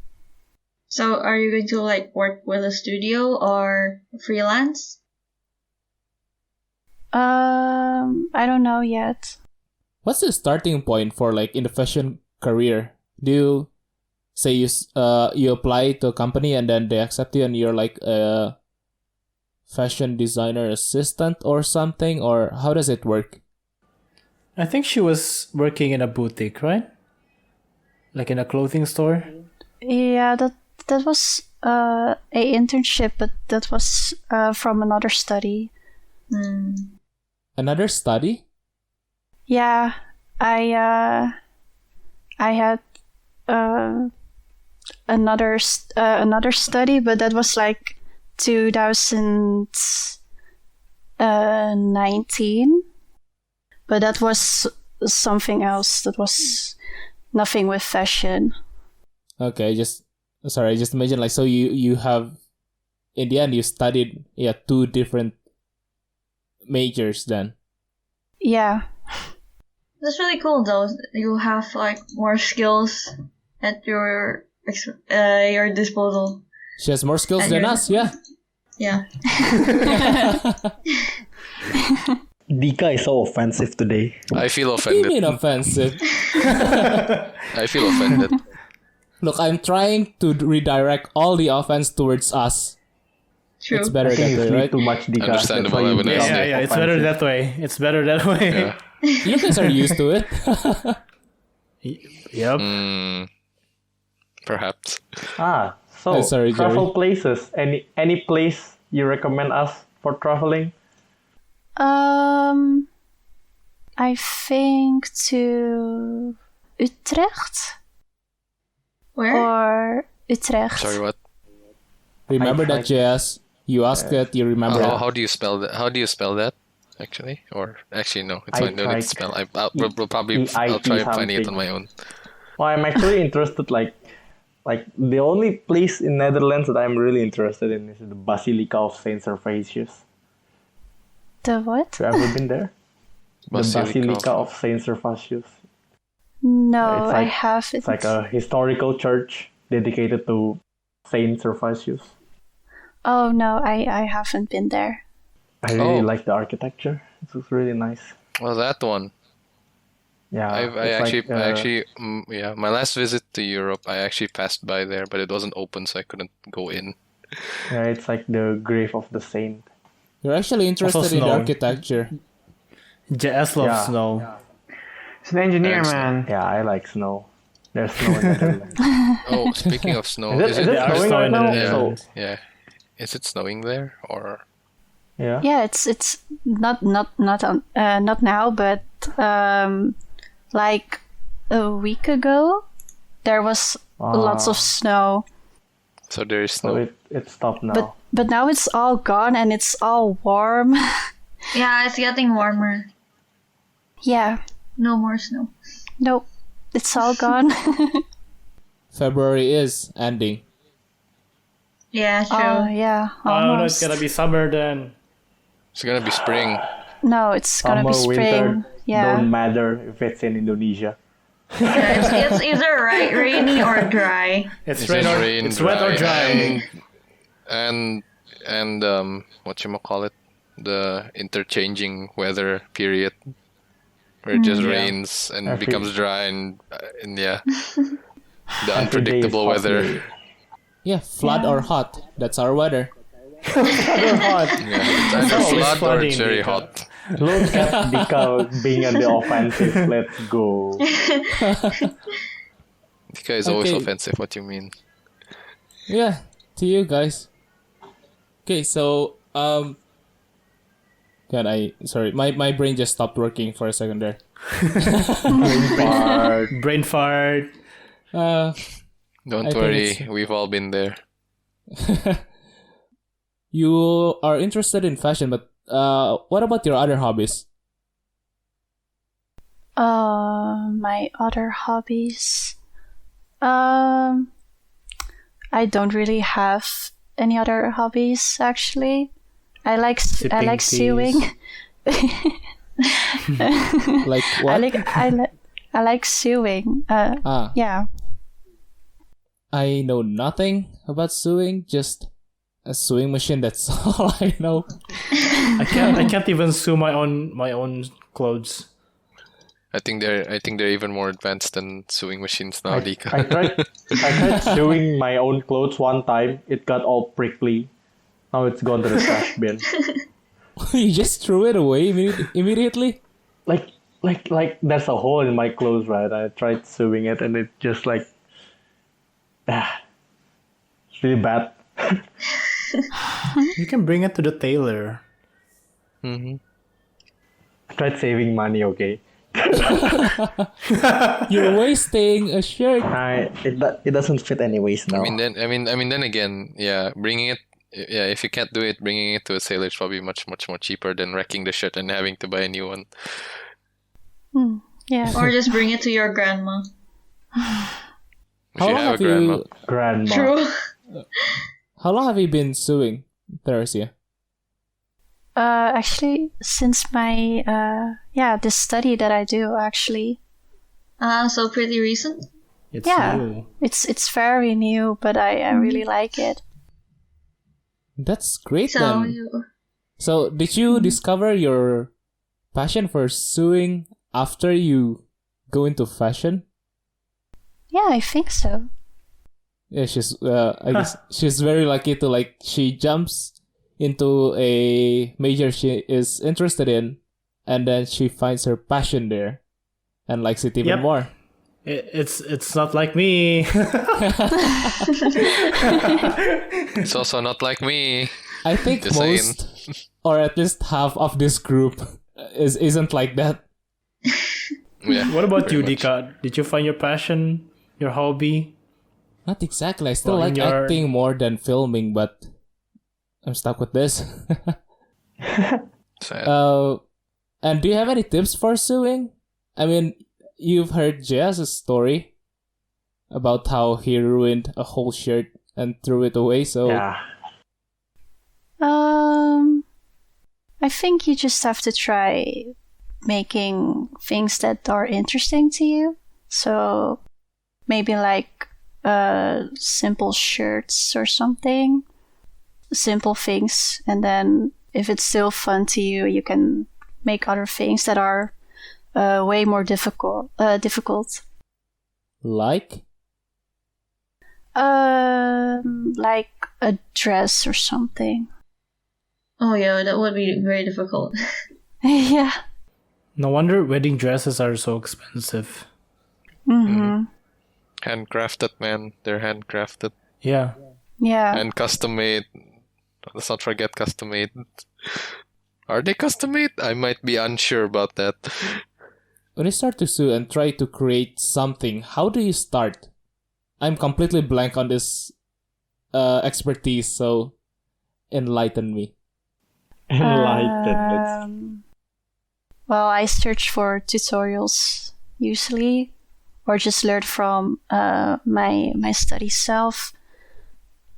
[SPEAKER 2] So are you going to like work with a studio or freelance?
[SPEAKER 4] I don't know yet.
[SPEAKER 1] What's the starting point for like in the fashion career? Do you say you apply to a company and then they accept you and you're like a fashion designer assistant or something, or how does it work?
[SPEAKER 3] I think she was working in a boutique, right? Like in a clothing store.
[SPEAKER 4] Yeah, that was a internship, but that was from another study.
[SPEAKER 1] Another study?
[SPEAKER 4] Yeah, I had another study, but that was like 2019. But that was something else. That was nothing with fashion.
[SPEAKER 1] Okay, just imagine like so you have in the end you studied two different majors then.
[SPEAKER 4] Yeah.
[SPEAKER 2] That's really cool though. You have like more skills at your disposal.
[SPEAKER 1] She has more skills
[SPEAKER 2] And
[SPEAKER 1] than
[SPEAKER 2] you're-
[SPEAKER 1] us, yeah.
[SPEAKER 2] Yeah.
[SPEAKER 8] Dika is so offensive today.
[SPEAKER 7] I feel
[SPEAKER 1] What do you mean
[SPEAKER 7] offended.
[SPEAKER 1] offensive?
[SPEAKER 7] I feel offended.
[SPEAKER 1] Look, I'm trying to redirect all the offense towards us.
[SPEAKER 2] True.
[SPEAKER 1] It's better
[SPEAKER 8] I think
[SPEAKER 1] that
[SPEAKER 8] you
[SPEAKER 1] way,
[SPEAKER 8] sleep
[SPEAKER 1] right?
[SPEAKER 8] too much, Dika.
[SPEAKER 7] Understandable,
[SPEAKER 8] That's why you
[SPEAKER 7] I would
[SPEAKER 8] become
[SPEAKER 7] say.
[SPEAKER 3] Yeah, it's better
[SPEAKER 8] offensive.
[SPEAKER 3] that way. It's better that way.
[SPEAKER 7] Yeah.
[SPEAKER 1] You guys are used to it.
[SPEAKER 3] Yep.
[SPEAKER 7] Perhaps.
[SPEAKER 8] So
[SPEAKER 1] Oh, sorry,
[SPEAKER 8] travel
[SPEAKER 1] Jerry.
[SPEAKER 8] places. Any place you recommend us for traveling?
[SPEAKER 4] I think to Utrecht
[SPEAKER 2] Where?
[SPEAKER 4] or Utrecht.
[SPEAKER 7] Sorry, what?
[SPEAKER 1] Remember
[SPEAKER 8] I
[SPEAKER 1] that, JS? You asked it, you remember it.
[SPEAKER 7] How do you spell that? How do you spell that? Actually, or actually, no, it's
[SPEAKER 8] I
[SPEAKER 7] fine. No need to
[SPEAKER 8] tried
[SPEAKER 7] spell. We'll probably.
[SPEAKER 8] EIT
[SPEAKER 7] I'll try finding it on
[SPEAKER 8] something.
[SPEAKER 7] my own.
[SPEAKER 8] Well, I'm actually interested. Like the only place in Netherlands that I'm really interested in is the Basilica of Saint Servatius.
[SPEAKER 4] The what?
[SPEAKER 8] Have you ever been there? The Basilica of Saint Servatius.
[SPEAKER 4] No,
[SPEAKER 8] It's
[SPEAKER 4] I
[SPEAKER 8] like-
[SPEAKER 4] haven't.
[SPEAKER 8] It's like a historical church dedicated to Saint Servatius.
[SPEAKER 4] Oh no, I haven't been there.
[SPEAKER 8] I really
[SPEAKER 7] Oh.
[SPEAKER 8] like the architecture. It was really nice.
[SPEAKER 7] Well, that one.
[SPEAKER 8] Yeah,
[SPEAKER 7] I
[SPEAKER 8] it's
[SPEAKER 7] actually, yeah. My last visit to Europe, I actually passed by there, but it wasn't open, so I couldn't go in.
[SPEAKER 8] yeah, it's like the grave of the saint.
[SPEAKER 1] You're actually interested in the
[SPEAKER 3] snow.
[SPEAKER 1] architecture.
[SPEAKER 3] JS loves
[SPEAKER 8] Yeah.
[SPEAKER 3] snow.
[SPEAKER 6] He's an engineer,
[SPEAKER 7] Excellent.
[SPEAKER 6] man.
[SPEAKER 8] Yeah, I like snow. There's snow in Netherlands.
[SPEAKER 7] Oh, speaking of snow,
[SPEAKER 8] Is it
[SPEAKER 3] There are
[SPEAKER 8] snowing
[SPEAKER 3] snow
[SPEAKER 8] right
[SPEAKER 3] in
[SPEAKER 8] now?
[SPEAKER 3] Netherlands.
[SPEAKER 8] So,
[SPEAKER 7] Yeah. Is it snowing there or?
[SPEAKER 8] yeah.
[SPEAKER 4] Yeah, it's not now, but like a week ago, there was lots of snow.
[SPEAKER 7] So there is
[SPEAKER 8] So
[SPEAKER 7] snow.
[SPEAKER 8] it stopped now.
[SPEAKER 4] But now it's all gone and it's all warm.
[SPEAKER 2] Yeah, it's getting warmer.
[SPEAKER 4] Yeah,
[SPEAKER 2] No more snow.
[SPEAKER 4] nope, it's all gone.
[SPEAKER 1] February is ending.
[SPEAKER 2] Yeah, true.
[SPEAKER 4] Oh yeah,
[SPEAKER 3] Oh no, it's
[SPEAKER 4] almost.
[SPEAKER 3] gonna be summer then.
[SPEAKER 7] It's gonna be spring.
[SPEAKER 4] No, it's gonna be
[SPEAKER 8] Summer,
[SPEAKER 4] spring.
[SPEAKER 8] winter,
[SPEAKER 4] Yeah.
[SPEAKER 8] don't matter if it's in Indonesia.
[SPEAKER 2] Yeah, it's either rainy or dry.
[SPEAKER 3] It's
[SPEAKER 7] It's
[SPEAKER 3] rain
[SPEAKER 7] just
[SPEAKER 3] or
[SPEAKER 7] rain,
[SPEAKER 3] it's wet or dry.
[SPEAKER 7] and what you call it, the interchanging weather period where it just rains and
[SPEAKER 8] Every-
[SPEAKER 7] becomes dry and yeah, the
[SPEAKER 8] Every day is
[SPEAKER 7] unpredictable
[SPEAKER 8] hot
[SPEAKER 7] weather.
[SPEAKER 8] day.
[SPEAKER 1] Yeah, flood or hot. That's our weather.
[SPEAKER 3] hot.
[SPEAKER 7] Yeah, it's either
[SPEAKER 3] always
[SPEAKER 7] flood or
[SPEAKER 3] flooding,
[SPEAKER 7] it's very
[SPEAKER 3] Dika.
[SPEAKER 7] hot.
[SPEAKER 8] Look at Dika being on the offensive. Let's go.
[SPEAKER 7] Dika is always
[SPEAKER 1] Okay.
[SPEAKER 7] offensive. What you mean?
[SPEAKER 1] Yeah, to you guys. Okay, so God, sorry, my brain just stopped working for a second there.
[SPEAKER 3] Brain fart.
[SPEAKER 7] Don't worry, we've all been there.
[SPEAKER 1] You are interested in fashion, but what about your other hobbies?
[SPEAKER 4] My other hobbies. I don't really have any other hobbies actually. I like sewing.
[SPEAKER 1] Like what?
[SPEAKER 4] I like sewing. Yeah.
[SPEAKER 1] I know nothing about sewing, just a sewing machine, that's all I know.
[SPEAKER 3] I can't even sew my own clothes.
[SPEAKER 7] I think they're even more advanced than sewing machines now, Dika.
[SPEAKER 8] I tried sewing my own clothes one time. It got all prickly. Now it's gone to the trash bin.
[SPEAKER 1] You just threw it away immediately?
[SPEAKER 8] Like there's a hole in my clothes, right? I tried sewing it and it just it's really bad.
[SPEAKER 3] You can bring it to the tailor.
[SPEAKER 7] Mm-hmm.
[SPEAKER 8] I tried saving money, okay?
[SPEAKER 1] You're wasting a shirt.
[SPEAKER 8] It doesn't fit anyways now.
[SPEAKER 7] I mean then again, yeah, bringing it. Yeah, if you can't do it, bringing it to a sailor is probably much more cheaper than wrecking the shirt and having to buy a new one.
[SPEAKER 4] Yeah.
[SPEAKER 2] Or just bring it to your grandma.
[SPEAKER 7] If you have a grandma.
[SPEAKER 8] Grandma.
[SPEAKER 2] True.
[SPEAKER 1] How long have you been sewing, Theresia?
[SPEAKER 4] Actually, since my this study that I do actually.
[SPEAKER 2] So pretty recent.
[SPEAKER 3] It's new.
[SPEAKER 4] It's very new, but I really like it.
[SPEAKER 1] That's great then. So did you discover your passion for sewing after you go into fashion?
[SPEAKER 4] Yeah, I think so.
[SPEAKER 1] Yeah, I guess she's very lucky to she jumps into a major she is interested in, and then she finds her passion there and likes it even more.
[SPEAKER 3] It's not like me.
[SPEAKER 7] It's also not like me.
[SPEAKER 1] I think
[SPEAKER 7] Just
[SPEAKER 1] most, or at least half of this group isn't like that.
[SPEAKER 7] Yeah.
[SPEAKER 3] What about you,
[SPEAKER 7] much.
[SPEAKER 3] Dika? Did you find your passion, your hobby?
[SPEAKER 1] Not exactly. I still
[SPEAKER 3] Well,
[SPEAKER 1] like acting more than filming, but I'm stuck with this.
[SPEAKER 7] Sad.
[SPEAKER 1] And do you have any tips for sewing? I mean, you've heard Jaz's story about how he ruined a whole shirt and threw it away, so...
[SPEAKER 8] Yeah.
[SPEAKER 4] I think you just have to try making things that are interesting to you. So maybe simple shirts or something. Simple things. And then if it's still fun to you, you can make other things that are way more difficult.
[SPEAKER 1] Like?
[SPEAKER 4] Like a dress or something.
[SPEAKER 2] Oh yeah, that would be very difficult.
[SPEAKER 4] Yeah.
[SPEAKER 3] No wonder wedding dresses are so expensive.
[SPEAKER 4] Mm-hmm.
[SPEAKER 7] Handcrafted, man. They're handcrafted.
[SPEAKER 3] Yeah.
[SPEAKER 4] Yeah.
[SPEAKER 7] And custom made. Let's not forget custom made. Are they custom made? I might be unsure about that.
[SPEAKER 1] When you start to sew and try to create something, how do you start? I'm completely blank on this expertise, so enlighten me.
[SPEAKER 8] Enlightened.
[SPEAKER 4] Well, I search for tutorials usually, or just learn from my study self.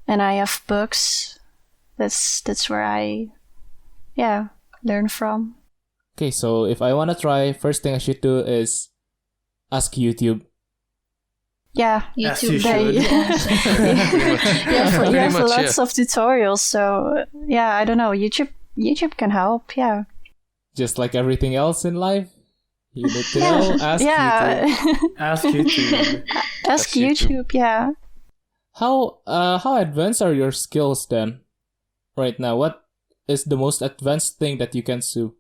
[SPEAKER 4] And I have books. That's where I learn from.
[SPEAKER 1] Okay, so if I want to try, first thing I should do is ask YouTube.
[SPEAKER 4] Yeah,
[SPEAKER 2] YouTube.
[SPEAKER 4] You have lots of tutorials, so yeah, I don't know. YouTube can help, yeah.
[SPEAKER 1] Just like everything else in life, you need to know, ask YouTube.
[SPEAKER 3] Ask YouTube.
[SPEAKER 4] Ask YouTube, yeah.
[SPEAKER 1] How advanced are your skills then? Right now, what is the most advanced thing that you can sew?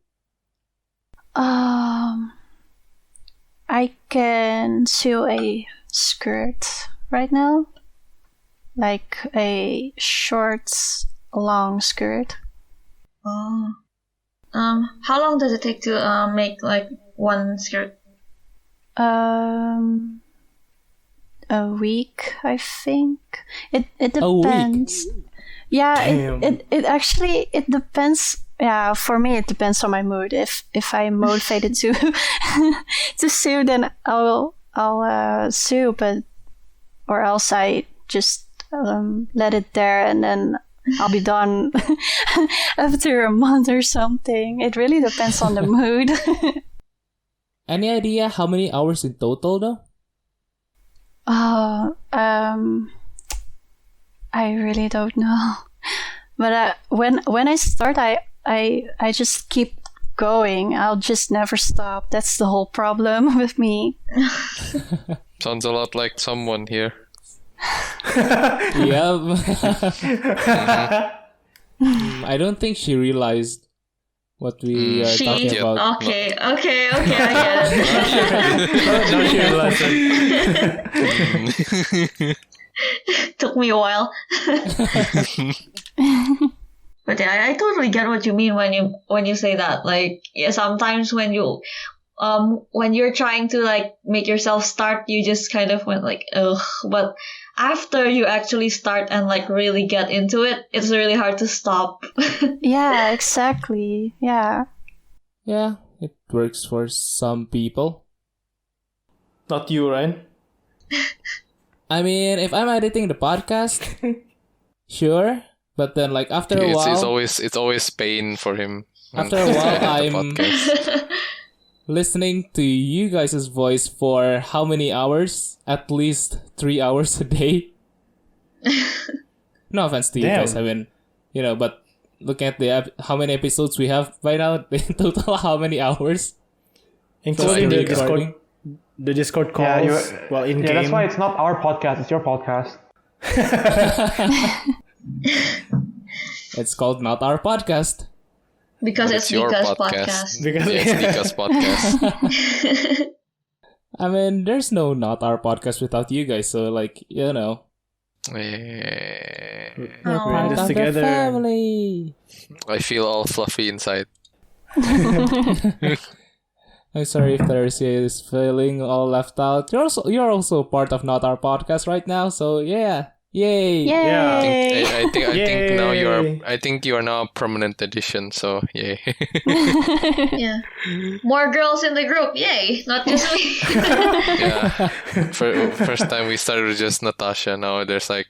[SPEAKER 4] I can sew a skirt right now, like a short, long skirt.
[SPEAKER 2] Oh. How long does it take to make like one skirt?
[SPEAKER 4] A week, I think. It
[SPEAKER 1] A week?
[SPEAKER 4] depends. Yeah,
[SPEAKER 3] Damn.
[SPEAKER 4] it actually it depends. Yeah, for me it depends on my mood. If I'm motivated to to sew, then I'll sew, but or else I just let it there and then I'll be done after a month or something. It really depends on the mood.
[SPEAKER 1] Any idea how many hours in total though?
[SPEAKER 4] I really don't know. But when I start, I just keep going. I'll just never stop. That's the whole problem with me.
[SPEAKER 7] Sounds a lot like someone here.
[SPEAKER 1] Yeah. I don't think she realized what we are talking about.
[SPEAKER 2] Okay, I get it.
[SPEAKER 3] No, she realized.
[SPEAKER 2] Took me a while. But yeah, I totally get what you mean when you say that. Like, yeah, sometimes when you're trying to like make yourself start, you just kind of went like, ugh. But after you actually start and like really get into it, it's really hard to stop.
[SPEAKER 4] Yeah, exactly. Yeah.
[SPEAKER 1] Yeah, it works for some people.
[SPEAKER 3] Not you, Ryan.
[SPEAKER 1] I mean, if I'm editing the podcast, sure. But then, like after a while,
[SPEAKER 7] It's always pain for him.
[SPEAKER 1] After a while,
[SPEAKER 7] The
[SPEAKER 1] I'm
[SPEAKER 7] podcast.
[SPEAKER 1] listening to you guys' voice for how many hours? At least 3 hours a day. No offense to you
[SPEAKER 3] Damn.
[SPEAKER 1] guys. I mean, but looking at how many episodes we have by now, in total, how many hours?
[SPEAKER 3] Including the
[SPEAKER 1] Recording.
[SPEAKER 3] Discord calls.
[SPEAKER 6] Yeah,
[SPEAKER 3] in game.
[SPEAKER 6] that's why it's not our podcast, it's your podcast.
[SPEAKER 1] It's called Not Our Podcast.
[SPEAKER 2] Because
[SPEAKER 7] But
[SPEAKER 2] it's
[SPEAKER 7] your
[SPEAKER 2] Nika's
[SPEAKER 7] podcast.
[SPEAKER 2] podcast.
[SPEAKER 3] Because
[SPEAKER 7] Yeah, it's Nika's podcast.
[SPEAKER 1] I mean, there's no Not Our Podcast without you guys, so like,
[SPEAKER 7] Eh,
[SPEAKER 3] we're in
[SPEAKER 1] part
[SPEAKER 3] this
[SPEAKER 1] of the
[SPEAKER 3] together.
[SPEAKER 1] family.
[SPEAKER 7] I feel all fluffy inside.
[SPEAKER 1] I'm sorry if Theresia is feeling all left out. You're also part of Not Our Podcast right now, so yeah. Yay!
[SPEAKER 3] Yeah.
[SPEAKER 7] I think now
[SPEAKER 3] Yay.
[SPEAKER 7] I think you are now a permanent addition. So yay.
[SPEAKER 2] Yeah. More girls in the group. Yay. Not just me.
[SPEAKER 7] Yeah. First time we started with just Natasha. Now there's like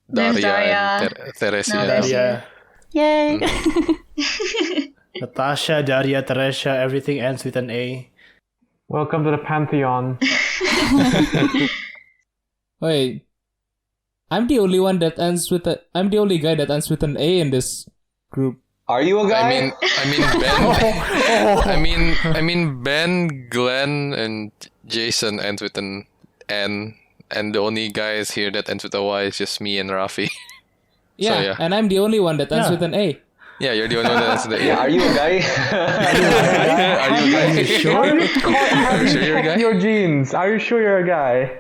[SPEAKER 2] There's
[SPEAKER 7] Daria and
[SPEAKER 2] Daria.
[SPEAKER 7] Theresia.
[SPEAKER 2] Now there's-
[SPEAKER 3] Yeah.
[SPEAKER 4] Yay.
[SPEAKER 3] Natasha, Daria, Theresia, everything ends with an A.
[SPEAKER 6] Welcome to the Pantheon.
[SPEAKER 1] Wait. I'm the only one that ends with I'm the only guy that ends with an A in this group.
[SPEAKER 5] Are you a guy?
[SPEAKER 7] I mean Ben, Glenn, and Jason ends with an N, and the only guys here that ends with a Y is just me and Raffy.
[SPEAKER 1] Yeah,
[SPEAKER 7] yeah.
[SPEAKER 1] and I'm the only one that ends
[SPEAKER 3] Yeah.
[SPEAKER 1] with an A.
[SPEAKER 7] Yeah, you're the only one that ends with an
[SPEAKER 5] Yeah,
[SPEAKER 7] A.
[SPEAKER 5] are you a guy?
[SPEAKER 7] Are you a guy?
[SPEAKER 3] Sure?
[SPEAKER 7] Are you sure you're a guy?
[SPEAKER 6] Your genes. Are you sure you're a guy?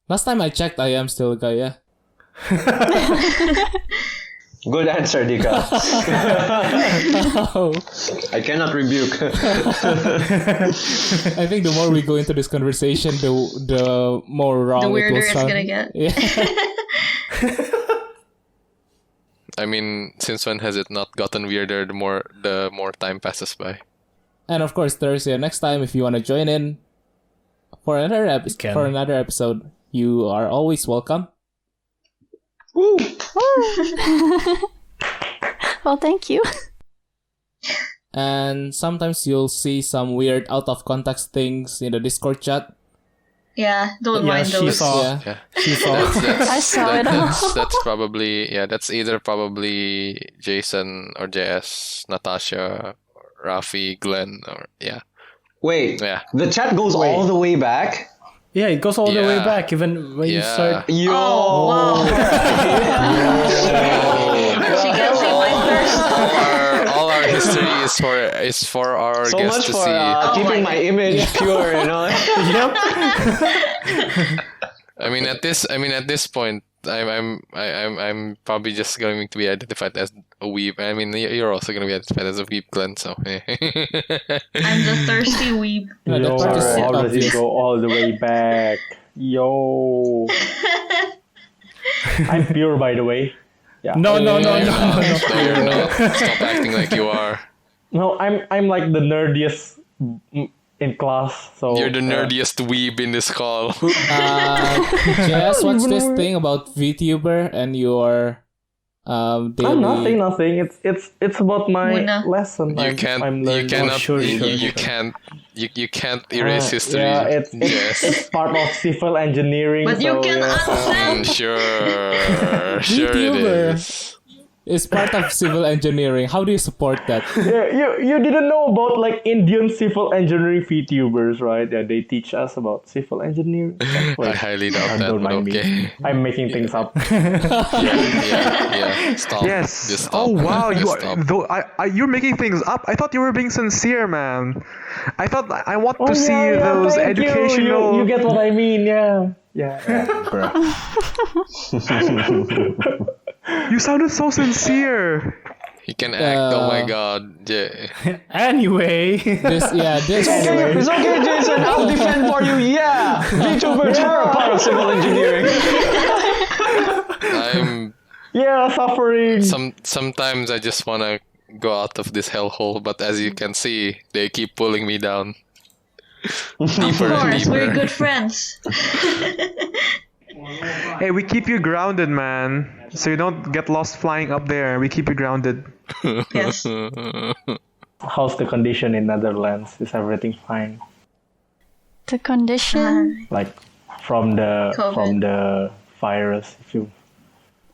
[SPEAKER 1] Last time I checked, I am still a guy, yeah.
[SPEAKER 5] Good answer, Dika.
[SPEAKER 1] Oh,
[SPEAKER 5] I cannot rebuke.
[SPEAKER 1] I think the more we go into this conversation, the more wrong
[SPEAKER 2] The weirder
[SPEAKER 1] it will
[SPEAKER 2] it's
[SPEAKER 1] sound.
[SPEAKER 2] gonna get.
[SPEAKER 1] Yeah.
[SPEAKER 7] I mean, since when has it not gotten weirder? The more time passes by.
[SPEAKER 1] And of course, Thursday, next time, if you want to join in for another episode, you are always welcome.
[SPEAKER 4] Well, thank you.
[SPEAKER 1] And sometimes you'll see some weird out of context things in the Discord chat.
[SPEAKER 2] Yeah, don't mind
[SPEAKER 3] she
[SPEAKER 2] those.
[SPEAKER 3] saw.
[SPEAKER 1] Yeah.
[SPEAKER 7] Yeah.
[SPEAKER 3] She saw.
[SPEAKER 4] I saw it all.
[SPEAKER 7] That's probably that's either probably Jason or JS, Natasha, Raffy, Glenn, or yeah.
[SPEAKER 5] Wait,
[SPEAKER 7] Yeah.
[SPEAKER 5] the chat goes all the way back?
[SPEAKER 3] Yeah, it goes all the way
[SPEAKER 7] Yeah.
[SPEAKER 3] back, even when you
[SPEAKER 7] Yeah.
[SPEAKER 3] start.
[SPEAKER 5] Yo!
[SPEAKER 2] Oh, wow. She can see my thirst.
[SPEAKER 7] All our history is for our
[SPEAKER 5] So
[SPEAKER 7] guests
[SPEAKER 5] much
[SPEAKER 7] to
[SPEAKER 5] for
[SPEAKER 7] see.
[SPEAKER 5] keeping my image pure, you know?
[SPEAKER 3] Yep.
[SPEAKER 7] I mean, at this point, I'm probably just going to be identified as a weeb. I mean, you're also going to be identified as a weeb, Glenn. So.
[SPEAKER 2] I'm the thirsty weeb.
[SPEAKER 1] No,
[SPEAKER 8] Yo,
[SPEAKER 1] that part is
[SPEAKER 8] how does it
[SPEAKER 1] obvious.
[SPEAKER 8] go all the way back? Yo. I'm pure, by the way. Yeah.
[SPEAKER 3] No.
[SPEAKER 7] No, you're not. Stop acting like you are.
[SPEAKER 8] No, I'm like the nerdiest in class. So
[SPEAKER 7] You're the nerdiest weeb in this call.
[SPEAKER 1] Jess, what's this thing about VTuber and your daily...
[SPEAKER 8] nothing. It's about my
[SPEAKER 2] Muna.
[SPEAKER 8] lesson.
[SPEAKER 7] You can't erase history.
[SPEAKER 8] Yeah, it's
[SPEAKER 7] Yes.
[SPEAKER 8] part of civil engineering.
[SPEAKER 2] But you can unsend.
[SPEAKER 7] Sure it
[SPEAKER 1] VTuber.
[SPEAKER 7] is.
[SPEAKER 1] It's part of civil engineering. How do you support that?
[SPEAKER 8] Yeah, you didn't know about like Indian civil engineering VTubers, right? Yeah, they teach us about civil engineering.
[SPEAKER 7] I highly doubt that,
[SPEAKER 8] Don't
[SPEAKER 7] but
[SPEAKER 8] mind
[SPEAKER 7] okay.
[SPEAKER 8] me. I'm making things up.
[SPEAKER 7] Yeah. Stop.
[SPEAKER 6] Yes.
[SPEAKER 7] Just stop.
[SPEAKER 6] Oh wow, you
[SPEAKER 7] Just
[SPEAKER 6] are,
[SPEAKER 7] stop.
[SPEAKER 6] though you're making things up. I thought you were being sincere, man. I thought I want to see those
[SPEAKER 8] thank
[SPEAKER 6] educational.
[SPEAKER 8] You get what I mean, yeah.
[SPEAKER 6] You sounded so sincere.
[SPEAKER 7] You can act. Oh my god. Yeah.
[SPEAKER 3] Anyway.
[SPEAKER 1] This.
[SPEAKER 5] It's okay, Jason. I'll defend for you. Yeah, VTubers are a part of civil engineering.
[SPEAKER 7] I'm.
[SPEAKER 8] Suffering.
[SPEAKER 7] Sometimes I just wanna go out of this hellhole, but as you can see, they keep pulling me down. Deeper
[SPEAKER 2] Of
[SPEAKER 7] and
[SPEAKER 2] course, we're
[SPEAKER 7] deeper.
[SPEAKER 2] good friends.
[SPEAKER 6] Hey, we keep you grounded, man. So you don't get lost flying up there. We keep you grounded.
[SPEAKER 2] Yes.
[SPEAKER 8] How's the condition in Netherlands? Is everything fine?
[SPEAKER 4] The condition?
[SPEAKER 8] Like from the
[SPEAKER 2] COVID.
[SPEAKER 8] virus, if you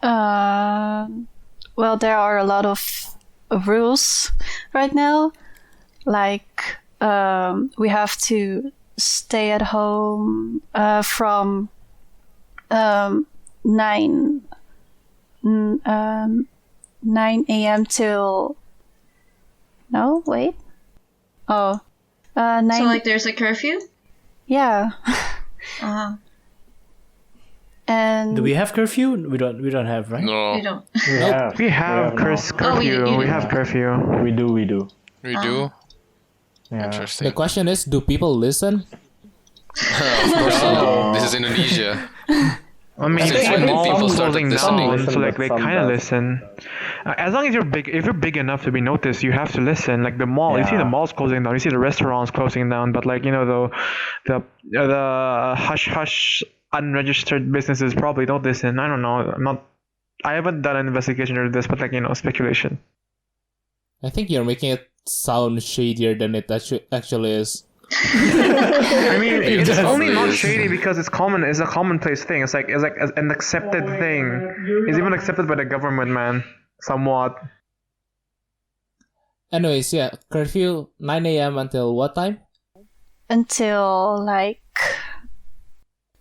[SPEAKER 4] Well, there are a lot of rules right now. Like, we have to stay at home from 9 a.m. till... No, wait. 9...
[SPEAKER 2] So like there's a curfew?
[SPEAKER 4] Yeah. And
[SPEAKER 3] Do we have curfew? We don't have, right?
[SPEAKER 7] No,
[SPEAKER 2] You don't.
[SPEAKER 6] We have curfew.
[SPEAKER 2] you
[SPEAKER 6] We
[SPEAKER 2] do.
[SPEAKER 6] have curfew.
[SPEAKER 8] we do.
[SPEAKER 7] we do.
[SPEAKER 8] Yeah.
[SPEAKER 7] Interesting.
[SPEAKER 1] The question is, do people listen?
[SPEAKER 7] Of course not. This is Indonesia.
[SPEAKER 6] I mean,
[SPEAKER 7] Since when did people start
[SPEAKER 6] closing
[SPEAKER 7] listening?
[SPEAKER 6] down, so like they
[SPEAKER 8] Some
[SPEAKER 6] kind of
[SPEAKER 8] does.
[SPEAKER 6] listen. As long as you're big, if you're big enough to be noticed, you have to listen. Like the mall, you see the
[SPEAKER 8] Yeah.
[SPEAKER 6] malls closing down, you see the restaurants closing down, but like the hush hush unregistered businesses probably don't listen. I don't know. I haven't done an investigation into this, but like speculation.
[SPEAKER 1] I think you're making it sound shadier than it actually is.
[SPEAKER 6] I mean, it's
[SPEAKER 7] It
[SPEAKER 6] only not
[SPEAKER 7] is.
[SPEAKER 6] shady because it's common. It's a commonplace thing. It's like an accepted thing. It's even accepted by the government, man. Somewhat.
[SPEAKER 1] Anyways, yeah, curfew 9 a.m. until what time?
[SPEAKER 4] until like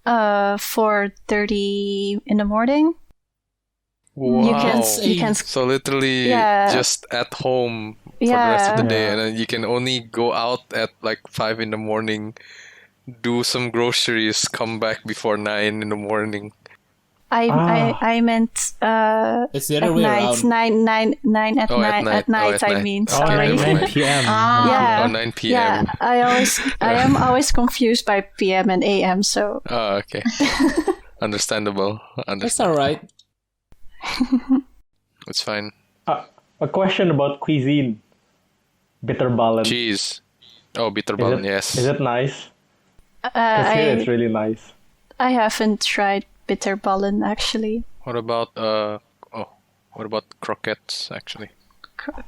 [SPEAKER 4] 4:30 in the morning.
[SPEAKER 7] Wow.
[SPEAKER 4] You can
[SPEAKER 7] So literally just at home for the rest of the day, and then you can only go out at like 5 in the morning, do some groceries, come back before 9 in the morning.
[SPEAKER 4] I meant
[SPEAKER 1] It's the other
[SPEAKER 4] at
[SPEAKER 1] way
[SPEAKER 4] night,
[SPEAKER 1] around.
[SPEAKER 4] nine at
[SPEAKER 7] Oh, at
[SPEAKER 4] night.
[SPEAKER 7] night.
[SPEAKER 4] At night,
[SPEAKER 7] Oh, at
[SPEAKER 4] I
[SPEAKER 7] night.
[SPEAKER 4] mean.
[SPEAKER 7] Okay,
[SPEAKER 4] Sorry.
[SPEAKER 7] never mind.
[SPEAKER 3] 9 p.m.
[SPEAKER 4] Yeah.
[SPEAKER 7] Oh, 9 p.m.
[SPEAKER 4] Yeah, I am always confused by PM and AM. So
[SPEAKER 7] Oh, okay. Understandable.
[SPEAKER 1] That's alright.
[SPEAKER 7] It's fine.
[SPEAKER 8] A question about cuisine. Bitterballen.
[SPEAKER 7] Cheese. Oh, bitterballen, yes.
[SPEAKER 8] Is it nice? Because here it's really nice.
[SPEAKER 4] I haven't tried bitterballen actually.
[SPEAKER 7] What about what about croquettes actually?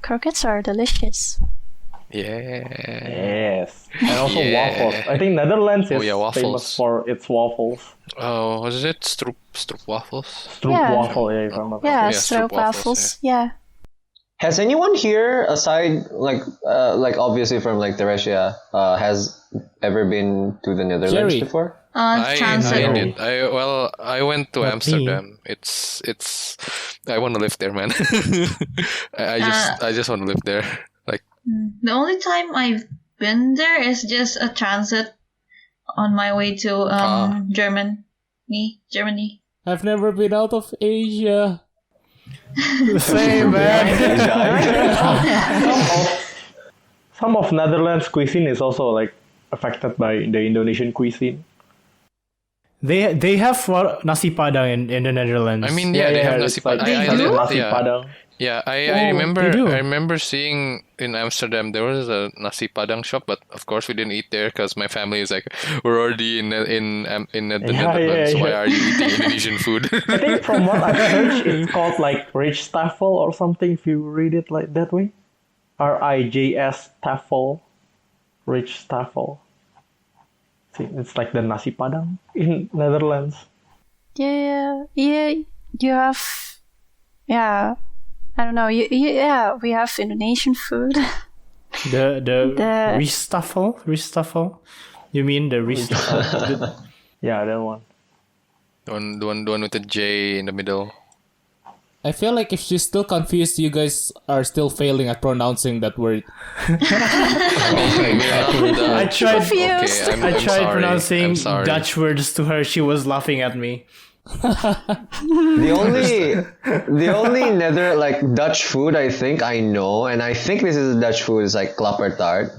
[SPEAKER 4] Croquettes are delicious.
[SPEAKER 7] Yeah.
[SPEAKER 8] Yes. And also
[SPEAKER 7] Yeah.
[SPEAKER 8] waffles. I think Netherlands is
[SPEAKER 7] waffles.
[SPEAKER 8] famous for its waffles.
[SPEAKER 7] Oh, was it stroop waffles?
[SPEAKER 8] Stroop
[SPEAKER 4] Yeah.
[SPEAKER 8] waffle, yeah, if I'm not
[SPEAKER 4] Yeah,
[SPEAKER 7] yeah,
[SPEAKER 4] stroop waffles. Yeah.
[SPEAKER 5] Has anyone here, aside like obviously from like Theresia, has ever been to the Netherlands
[SPEAKER 1] Jerry.
[SPEAKER 5] before?
[SPEAKER 7] I
[SPEAKER 2] Transit.
[SPEAKER 7] did. I went to
[SPEAKER 3] Not
[SPEAKER 7] Amsterdam. It's I want to live there, man. I just want to live there. Like
[SPEAKER 2] The only time I've been there is just a transit on my way to Germany.
[SPEAKER 1] I've never been out of Asia.
[SPEAKER 3] Same, man.
[SPEAKER 8] Some of Netherlands cuisine is also like affected by the Indonesian cuisine.
[SPEAKER 3] They have nasi padang in the Netherlands.
[SPEAKER 7] I mean, they have nasi padang.
[SPEAKER 8] Nasi padang.
[SPEAKER 7] Yeah, I remember seeing in Amsterdam there was a nasi padang shop, but of course we didn't eat there because my family is like, we're already in the Netherlands. Why are you eating Indonesian food?
[SPEAKER 8] I think from what I've searched, it's called like Rich Tafel or something. If you read it like that way, RIJS Tafel, Rich Tafel. See, it's like the nasi padang in Netherlands.
[SPEAKER 4] Yeah. You have. Yeah. I don't know. Yeah, we have Indonesian food.
[SPEAKER 3] The Ristaffel? You mean the Ristaffel?
[SPEAKER 8] Yeah, that one.
[SPEAKER 7] The one with the J in the middle.
[SPEAKER 1] I feel like if she's still confused, you guys are still failing at pronouncing that word.
[SPEAKER 3] I tried
[SPEAKER 7] sorry.
[SPEAKER 3] pronouncing Dutch words to her. She was laughing at me.
[SPEAKER 5] The only nether Dutch food I think I know, and I think this is Dutch food, is like klappertaart.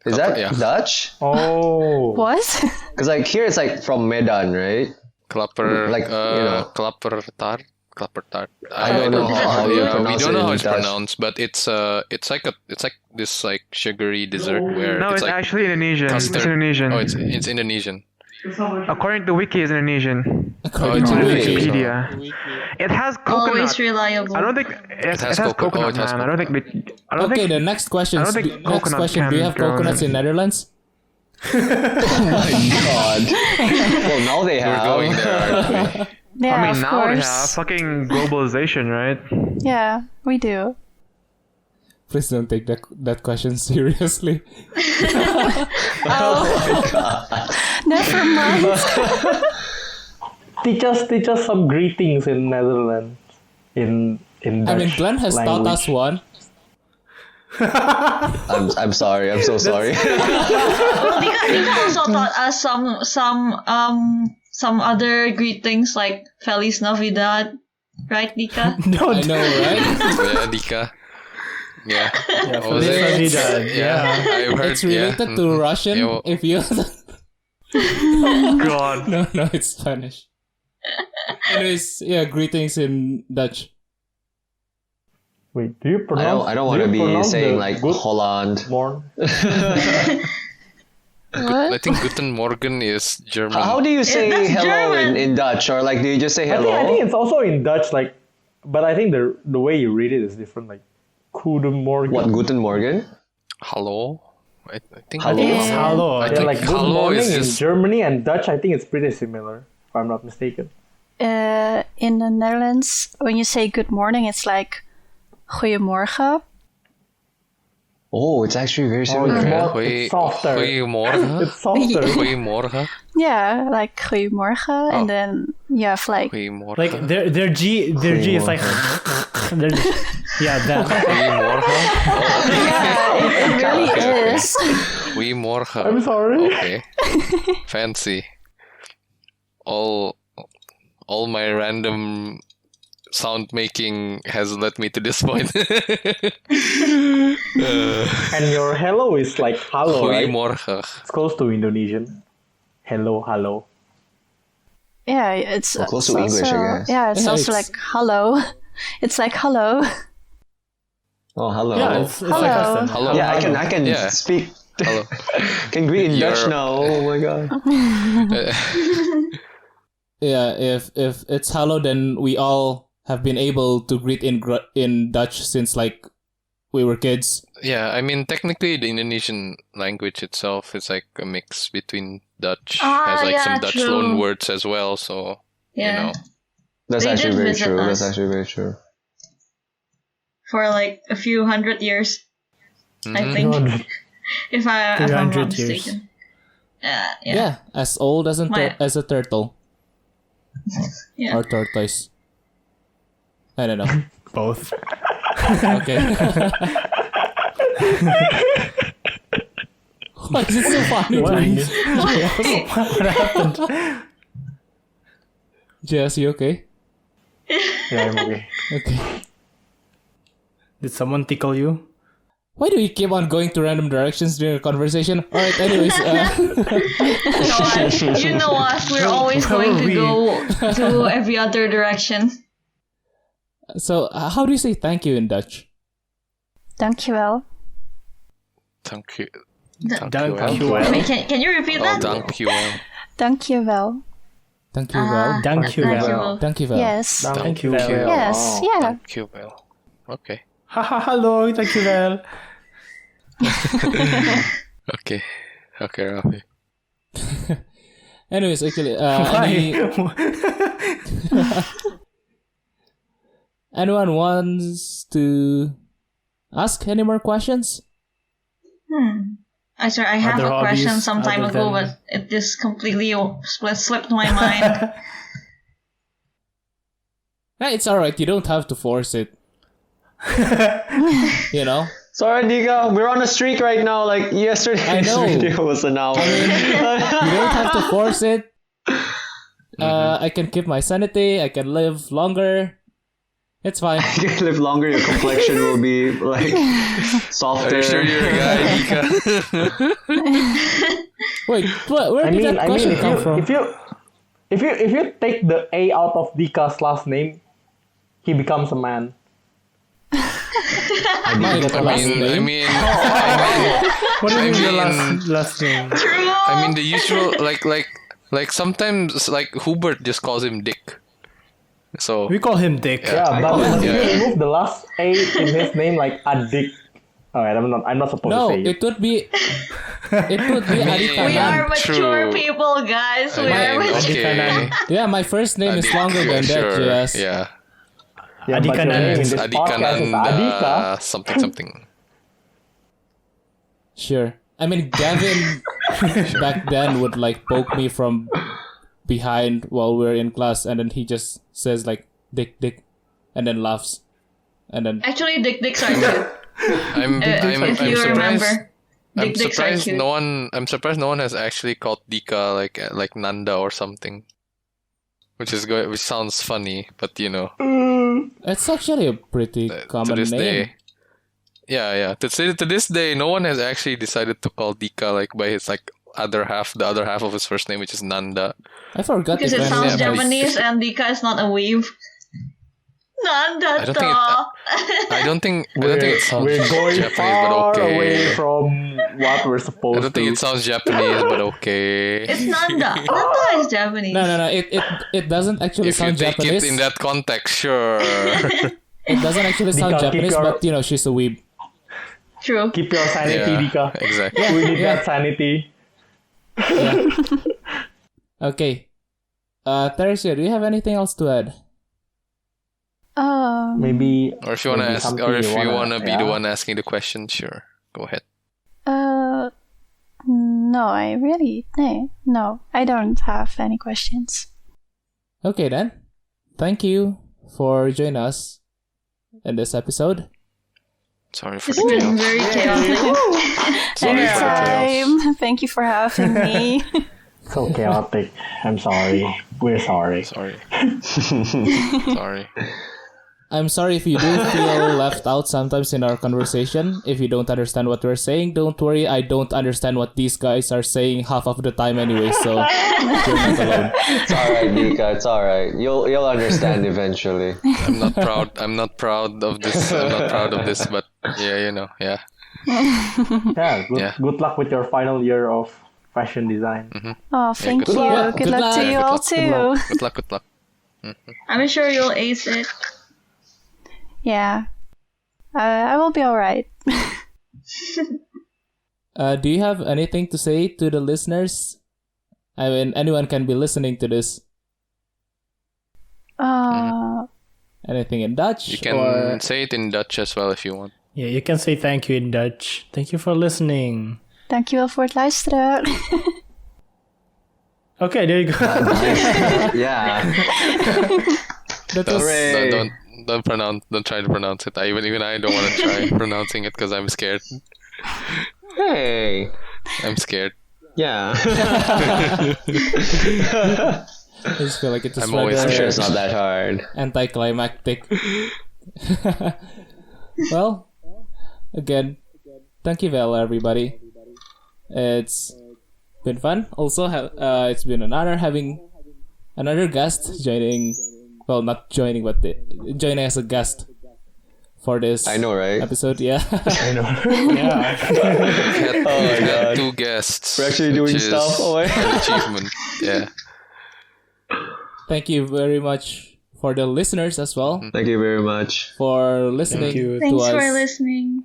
[SPEAKER 5] Is that Dutch?
[SPEAKER 8] Oh.
[SPEAKER 4] What?
[SPEAKER 5] Because like here it's like from Medan, right?
[SPEAKER 7] Klappertaart.
[SPEAKER 5] I don't know how you pronounce it.
[SPEAKER 7] We don't know how
[SPEAKER 5] in
[SPEAKER 7] it's
[SPEAKER 5] Dutch.
[SPEAKER 7] pronounced, but it's like this like sugary dessert where
[SPEAKER 6] No, it's
[SPEAKER 7] like
[SPEAKER 6] actually Indonesian.
[SPEAKER 7] custard.
[SPEAKER 6] It's Indonesian.
[SPEAKER 7] Oh, it's Indonesian.
[SPEAKER 6] According to Wiki, it's Indonesian.
[SPEAKER 1] According
[SPEAKER 7] it's
[SPEAKER 1] to
[SPEAKER 7] Indonesian.
[SPEAKER 1] Wiki.
[SPEAKER 6] Wikipedia. It has coconut.
[SPEAKER 2] Always reliable.
[SPEAKER 6] I don't think it has coconut, man. I don't think.
[SPEAKER 1] Okay, the next question.
[SPEAKER 6] I don't think
[SPEAKER 1] Next
[SPEAKER 6] coconut
[SPEAKER 1] question. Do you
[SPEAKER 6] can
[SPEAKER 1] have
[SPEAKER 6] go
[SPEAKER 1] coconuts in Netherlands?
[SPEAKER 5] Oh my god. Well, now they
[SPEAKER 7] We're
[SPEAKER 5] have.
[SPEAKER 7] going there, aren't we?
[SPEAKER 4] Yeah,
[SPEAKER 6] I mean,
[SPEAKER 4] of
[SPEAKER 6] now
[SPEAKER 4] course.
[SPEAKER 6] we have fucking globalization, right?
[SPEAKER 4] Yeah, we do.
[SPEAKER 1] Please don't take that question seriously.
[SPEAKER 4] Never mind.
[SPEAKER 8] Teach us some greetings in Netherlands. In Dutch
[SPEAKER 1] I mean, Glenn has taught
[SPEAKER 8] language.
[SPEAKER 1] us one.
[SPEAKER 5] I'm sorry. I'm so sorry.
[SPEAKER 2] Dika also taught us some other greetings like Feliz Navidad, right, Dika?
[SPEAKER 1] I know, right?
[SPEAKER 7] Yeah, Dika. Yeah. What was
[SPEAKER 3] Feliz
[SPEAKER 7] it?
[SPEAKER 3] Navidad. Yeah.
[SPEAKER 7] I've heard.
[SPEAKER 1] It's related to Russian.
[SPEAKER 7] Yeah, well-
[SPEAKER 1] If you
[SPEAKER 6] God.
[SPEAKER 1] no, it's Spanish. Anyways, yeah, greetings in Dutch.
[SPEAKER 8] Wait, do you pronounce?
[SPEAKER 5] I don't want to be saying like Holland.
[SPEAKER 8] Morn?
[SPEAKER 7] I think Guten Morgen is German.
[SPEAKER 5] How do you say
[SPEAKER 2] that's
[SPEAKER 5] hello
[SPEAKER 2] German.
[SPEAKER 5] in Dutch, or like do you just say hello?
[SPEAKER 8] I think it's also in Dutch, like, but I think the way you read it is different. Like, Goedemorgen. Morgen.
[SPEAKER 5] What, Guten Morgen?
[SPEAKER 7] Hello? I think
[SPEAKER 5] Hello?
[SPEAKER 3] It's hello.
[SPEAKER 7] I
[SPEAKER 8] Yeah,
[SPEAKER 7] think
[SPEAKER 8] like good
[SPEAKER 7] hello
[SPEAKER 8] morning
[SPEAKER 7] is
[SPEAKER 8] in
[SPEAKER 7] just
[SPEAKER 8] Germany and Dutch. I think it's pretty similar, if I'm not mistaken.
[SPEAKER 4] In the Netherlands, when you say good morning, it's like goeiemorgen.
[SPEAKER 5] Oh, it's actually very similar.
[SPEAKER 8] It's softer.
[SPEAKER 7] Goeiemorgen.
[SPEAKER 8] It's softer.
[SPEAKER 7] Goeiemorgen.
[SPEAKER 4] Yeah, like goeiemorgen, and then you have like
[SPEAKER 7] Goeiemorgen.
[SPEAKER 3] Like their G is like that.
[SPEAKER 7] Goeiemorgen.
[SPEAKER 4] yeah, it really is.
[SPEAKER 7] Goeiemorgen.
[SPEAKER 8] I'm sorry.
[SPEAKER 7] Okay. Fancy. All my random sound making has led me to this point.
[SPEAKER 8] And your hello is like hallo, right?
[SPEAKER 7] Goeiemorgen.
[SPEAKER 8] It's close to Indonesian. Hello.
[SPEAKER 4] Yeah, it's
[SPEAKER 5] close
[SPEAKER 4] it's
[SPEAKER 5] to English,
[SPEAKER 4] also,
[SPEAKER 5] I guess.
[SPEAKER 4] Yeah, it's
[SPEAKER 1] Yeah,
[SPEAKER 4] also
[SPEAKER 1] it's-
[SPEAKER 4] like hello. It's like hello.
[SPEAKER 5] Oh, hello.
[SPEAKER 3] Yeah, it's like
[SPEAKER 4] Hello.
[SPEAKER 3] us.
[SPEAKER 7] Hello.
[SPEAKER 5] Yeah, I can
[SPEAKER 7] Yeah.
[SPEAKER 5] speak.
[SPEAKER 7] Hello.
[SPEAKER 5] Can greet in Dutch
[SPEAKER 7] You're-
[SPEAKER 5] now. Oh my god.
[SPEAKER 1] Yeah, if it's hello, then we all have been able to greet in Dutch since like we were kids.
[SPEAKER 7] Yeah, I mean, technically, the Indonesian language itself is like a mix between Dutch, has like some Dutch
[SPEAKER 2] true.
[SPEAKER 7] loan words as well. So
[SPEAKER 2] Yeah.
[SPEAKER 7] you know,
[SPEAKER 5] That's
[SPEAKER 2] They
[SPEAKER 5] actually
[SPEAKER 2] did
[SPEAKER 5] very
[SPEAKER 2] visit
[SPEAKER 5] true.
[SPEAKER 2] us.
[SPEAKER 5] That's actually very true.
[SPEAKER 2] For like a few hundred years, I
[SPEAKER 7] Mhm.
[SPEAKER 2] think, if I'm
[SPEAKER 3] 300
[SPEAKER 2] not
[SPEAKER 3] years.
[SPEAKER 2] mistaken. Yeah.
[SPEAKER 1] Yeah, as old as as a turtle
[SPEAKER 2] Yeah.
[SPEAKER 1] or tortoise. I don't know.
[SPEAKER 3] Both.
[SPEAKER 1] Okay. Why is it so funny?
[SPEAKER 3] What?
[SPEAKER 1] to me?
[SPEAKER 3] What happened?
[SPEAKER 1] Jess, you okay?
[SPEAKER 8] Yeah, I'm okay.
[SPEAKER 1] Okay.
[SPEAKER 3] Did someone tickle you?
[SPEAKER 1] Why do we keep on going to random directions during a conversation? Alright, anyways.
[SPEAKER 2] You know us. We're always going to go to every other direction.
[SPEAKER 1] So, how do you say thank you in Dutch?
[SPEAKER 4] Dankjewel.
[SPEAKER 7] Thank you.
[SPEAKER 3] Dankjewel.
[SPEAKER 2] Wait, can you repeat that?
[SPEAKER 7] Thank you.
[SPEAKER 4] Dankjewel.
[SPEAKER 1] Dankjewel.
[SPEAKER 3] Dankjewel.
[SPEAKER 1] Dankjewel.
[SPEAKER 4] Yes.
[SPEAKER 3] Dankjewel.
[SPEAKER 4] Yes. Yeah.
[SPEAKER 7] Thank you. Well, okay.
[SPEAKER 3] Haha, hallo, dankjewel.
[SPEAKER 7] Okay, Raffy.
[SPEAKER 1] Anyways, actually, anyone wants to ask any more questions?
[SPEAKER 2] I have
[SPEAKER 3] Other
[SPEAKER 2] a question
[SPEAKER 3] hobbies
[SPEAKER 2] some time
[SPEAKER 3] other
[SPEAKER 2] ago,
[SPEAKER 3] than-
[SPEAKER 2] but it just completely slipped my mind.
[SPEAKER 1] It's alright, you don't have to force it. You know?
[SPEAKER 5] Sorry, Nika. We're on a streak right now. Like yesterday's
[SPEAKER 1] know.
[SPEAKER 5] video was an hour.
[SPEAKER 1] You don't have to force it. I can keep my sanity, I can live longer. It's fine.
[SPEAKER 5] You can live longer. Your complexion will be like softer.
[SPEAKER 7] Are you sure you're a guy, Nika?
[SPEAKER 1] Wait, where did that question come from?
[SPEAKER 8] If you take the A out of Dika's last name, he becomes a man.
[SPEAKER 7] I mean,
[SPEAKER 3] What do you mean your last name?
[SPEAKER 7] I mean the usual like sometimes like Hubert just calls him Dick. So
[SPEAKER 3] We call him Dick.
[SPEAKER 8] Yeah, but if you
[SPEAKER 7] Yeah.
[SPEAKER 8] remove the last A in his name, like Adik. Alright, I'm not supposed
[SPEAKER 1] No,
[SPEAKER 8] to say it.
[SPEAKER 1] it would be Adikanan.
[SPEAKER 2] We are mature
[SPEAKER 7] True.
[SPEAKER 2] people, guys. We
[SPEAKER 7] I
[SPEAKER 2] are
[SPEAKER 7] mean,
[SPEAKER 2] mature.
[SPEAKER 7] okay.
[SPEAKER 1] Yeah, my first name is
[SPEAKER 7] Adik,
[SPEAKER 1] longer than that,
[SPEAKER 7] sure.
[SPEAKER 1] yes.
[SPEAKER 7] Yeah.
[SPEAKER 8] Yeah, but your name in this podcast is Adika.
[SPEAKER 7] Something.
[SPEAKER 1] Sure. I mean, Gavin back then would like poke me from behind while we're in class, and then he just says like "dick," and then laughs, and then
[SPEAKER 2] Actually, dicks are cute. If you remember,
[SPEAKER 7] I'm
[SPEAKER 2] dicks are
[SPEAKER 7] surprised
[SPEAKER 2] cute.
[SPEAKER 7] I'm surprised no one has actually called Dika like Nanda or something. Which sounds funny, but you know.
[SPEAKER 1] it's actually a pretty common
[SPEAKER 7] to this
[SPEAKER 1] name.
[SPEAKER 7] day. Yeah. To this day, no one has actually decided to call Dika like by his like the other half of his first name, which is Nanda.
[SPEAKER 1] I forgot
[SPEAKER 2] Because
[SPEAKER 1] if
[SPEAKER 2] it sounds
[SPEAKER 1] anyone-
[SPEAKER 2] Japanese and Dika is not a wave.
[SPEAKER 7] I don't think it sounds
[SPEAKER 8] We're going
[SPEAKER 7] Japanese,
[SPEAKER 8] far
[SPEAKER 7] but okay.
[SPEAKER 8] away from what we're supposed
[SPEAKER 7] I don't think
[SPEAKER 8] to.
[SPEAKER 7] it sounds Japanese, but okay.
[SPEAKER 2] It's Nanda. Nanda is Japanese.
[SPEAKER 1] No. It doesn't actually
[SPEAKER 7] If you
[SPEAKER 1] sound
[SPEAKER 7] take
[SPEAKER 1] Japanese.
[SPEAKER 7] it in that context, sure.
[SPEAKER 1] It doesn't actually sound
[SPEAKER 8] Dika, keep
[SPEAKER 1] Japanese,
[SPEAKER 8] your-
[SPEAKER 1] but you know she's a weeb.
[SPEAKER 2] True.
[SPEAKER 8] Keep your sanity,
[SPEAKER 7] Yeah,
[SPEAKER 8] Dika.
[SPEAKER 7] exactly.
[SPEAKER 8] We need that sanity.
[SPEAKER 1] Okay. Theresia, do you have anything else to add?
[SPEAKER 8] Maybe.
[SPEAKER 7] Or if you wanna
[SPEAKER 8] maybe
[SPEAKER 7] ask,
[SPEAKER 8] something
[SPEAKER 7] or if
[SPEAKER 8] you
[SPEAKER 7] you
[SPEAKER 8] wanna-
[SPEAKER 7] wanna be the one asking the question, sure, go ahead.
[SPEAKER 4] No, I don't have any questions.
[SPEAKER 1] Okay then. Thank you for joining us in this episode.
[SPEAKER 7] Sorry for
[SPEAKER 2] It's
[SPEAKER 7] the
[SPEAKER 2] been
[SPEAKER 7] chaos.
[SPEAKER 2] very chaotic.
[SPEAKER 7] Sorry for the chaos.
[SPEAKER 4] Anytime. Thank you for having me.
[SPEAKER 8] So chaotic. I'm sorry. We're sorry.
[SPEAKER 7] Sorry. Sorry.
[SPEAKER 1] I'm sorry if you do feel left out sometimes in our conversation. If you don't understand what we're saying, don't worry. I don't understand what these guys are saying half of the time anyway, so you're not alone.
[SPEAKER 5] It's alright, Nika. It's alright. You'll understand eventually.
[SPEAKER 7] I'm not proud of this. I'm not proud of this, but yeah, you know, yeah.
[SPEAKER 8] Yeah.
[SPEAKER 7] Yeah.
[SPEAKER 8] Good luck with your final year of fashion design.
[SPEAKER 4] Oh, thank
[SPEAKER 7] good
[SPEAKER 4] you.
[SPEAKER 7] luck.
[SPEAKER 4] Good
[SPEAKER 1] Good
[SPEAKER 4] luck to
[SPEAKER 1] luck.
[SPEAKER 4] you all too.
[SPEAKER 7] Good luck.
[SPEAKER 2] I'm sure you'll ace it.
[SPEAKER 4] Yeah. I will be alright.
[SPEAKER 1] Do you have anything to say to the listeners? I mean, anyone can be listening to this. Anything in Dutch?
[SPEAKER 7] You can
[SPEAKER 1] or...
[SPEAKER 7] say it in Dutch as well if you want.
[SPEAKER 3] Yeah, you can say thank you in Dutch. Thank you for listening.
[SPEAKER 4] Dankjewel voor het luisteren.
[SPEAKER 3] Okay, there you go.
[SPEAKER 5] Yeah.
[SPEAKER 1] That was...
[SPEAKER 5] Hooray.
[SPEAKER 7] Don't try to pronounce it. Even I don't want to try pronouncing it because I'm scared.
[SPEAKER 5] Hey.
[SPEAKER 7] I'm scared.
[SPEAKER 5] Yeah.
[SPEAKER 1] I just feel like it's just
[SPEAKER 7] I'm always
[SPEAKER 5] I'm sure
[SPEAKER 7] scared.
[SPEAKER 5] it's not that hard.
[SPEAKER 1] anticlimactic. Well, again, thank you, Vel, everybody. It's been fun. Also, it's been an honor having another guest joining. Well, not joining, but joining as a guest for this.
[SPEAKER 5] I know, right?
[SPEAKER 1] Episode. Yeah.
[SPEAKER 3] I know. Yeah.
[SPEAKER 7] We've had 2 guests.
[SPEAKER 5] We're actually doing
[SPEAKER 7] which is
[SPEAKER 5] stuff. Oh,
[SPEAKER 7] an achievement. Yeah.
[SPEAKER 1] Thank you very much for the listeners as well
[SPEAKER 5] Thank you very much.
[SPEAKER 1] for listening
[SPEAKER 3] Thank you.
[SPEAKER 1] to
[SPEAKER 2] Thanks
[SPEAKER 1] us.
[SPEAKER 2] for listening.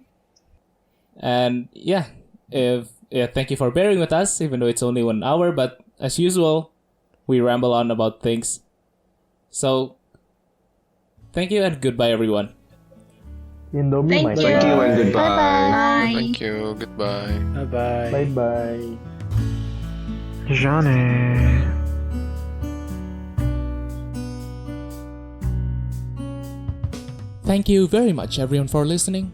[SPEAKER 1] And thank you for bearing with us, even though it's only 1 hour. But as usual, we ramble on about things. So, thank you and goodbye, everyone.
[SPEAKER 8] Indomie,
[SPEAKER 2] Thank
[SPEAKER 8] my
[SPEAKER 2] you.
[SPEAKER 5] Thank you and goodbye.
[SPEAKER 2] Bye.
[SPEAKER 7] Thank you. Goodbye.
[SPEAKER 3] Bye-bye.
[SPEAKER 8] Bye bye.
[SPEAKER 6] Johnny.
[SPEAKER 1] Thank you very much, everyone, for listening.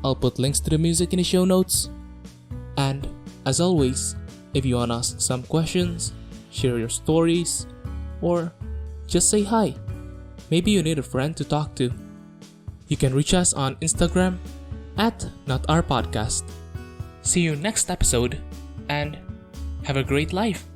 [SPEAKER 1] I'll put links to the music in the show notes. And, as always, if you want to ask some questions, share your stories, or just say hi, maybe you need a friend to talk to, you can reach us on Instagram at NotOurPodcast. See you next episode, and have a great life.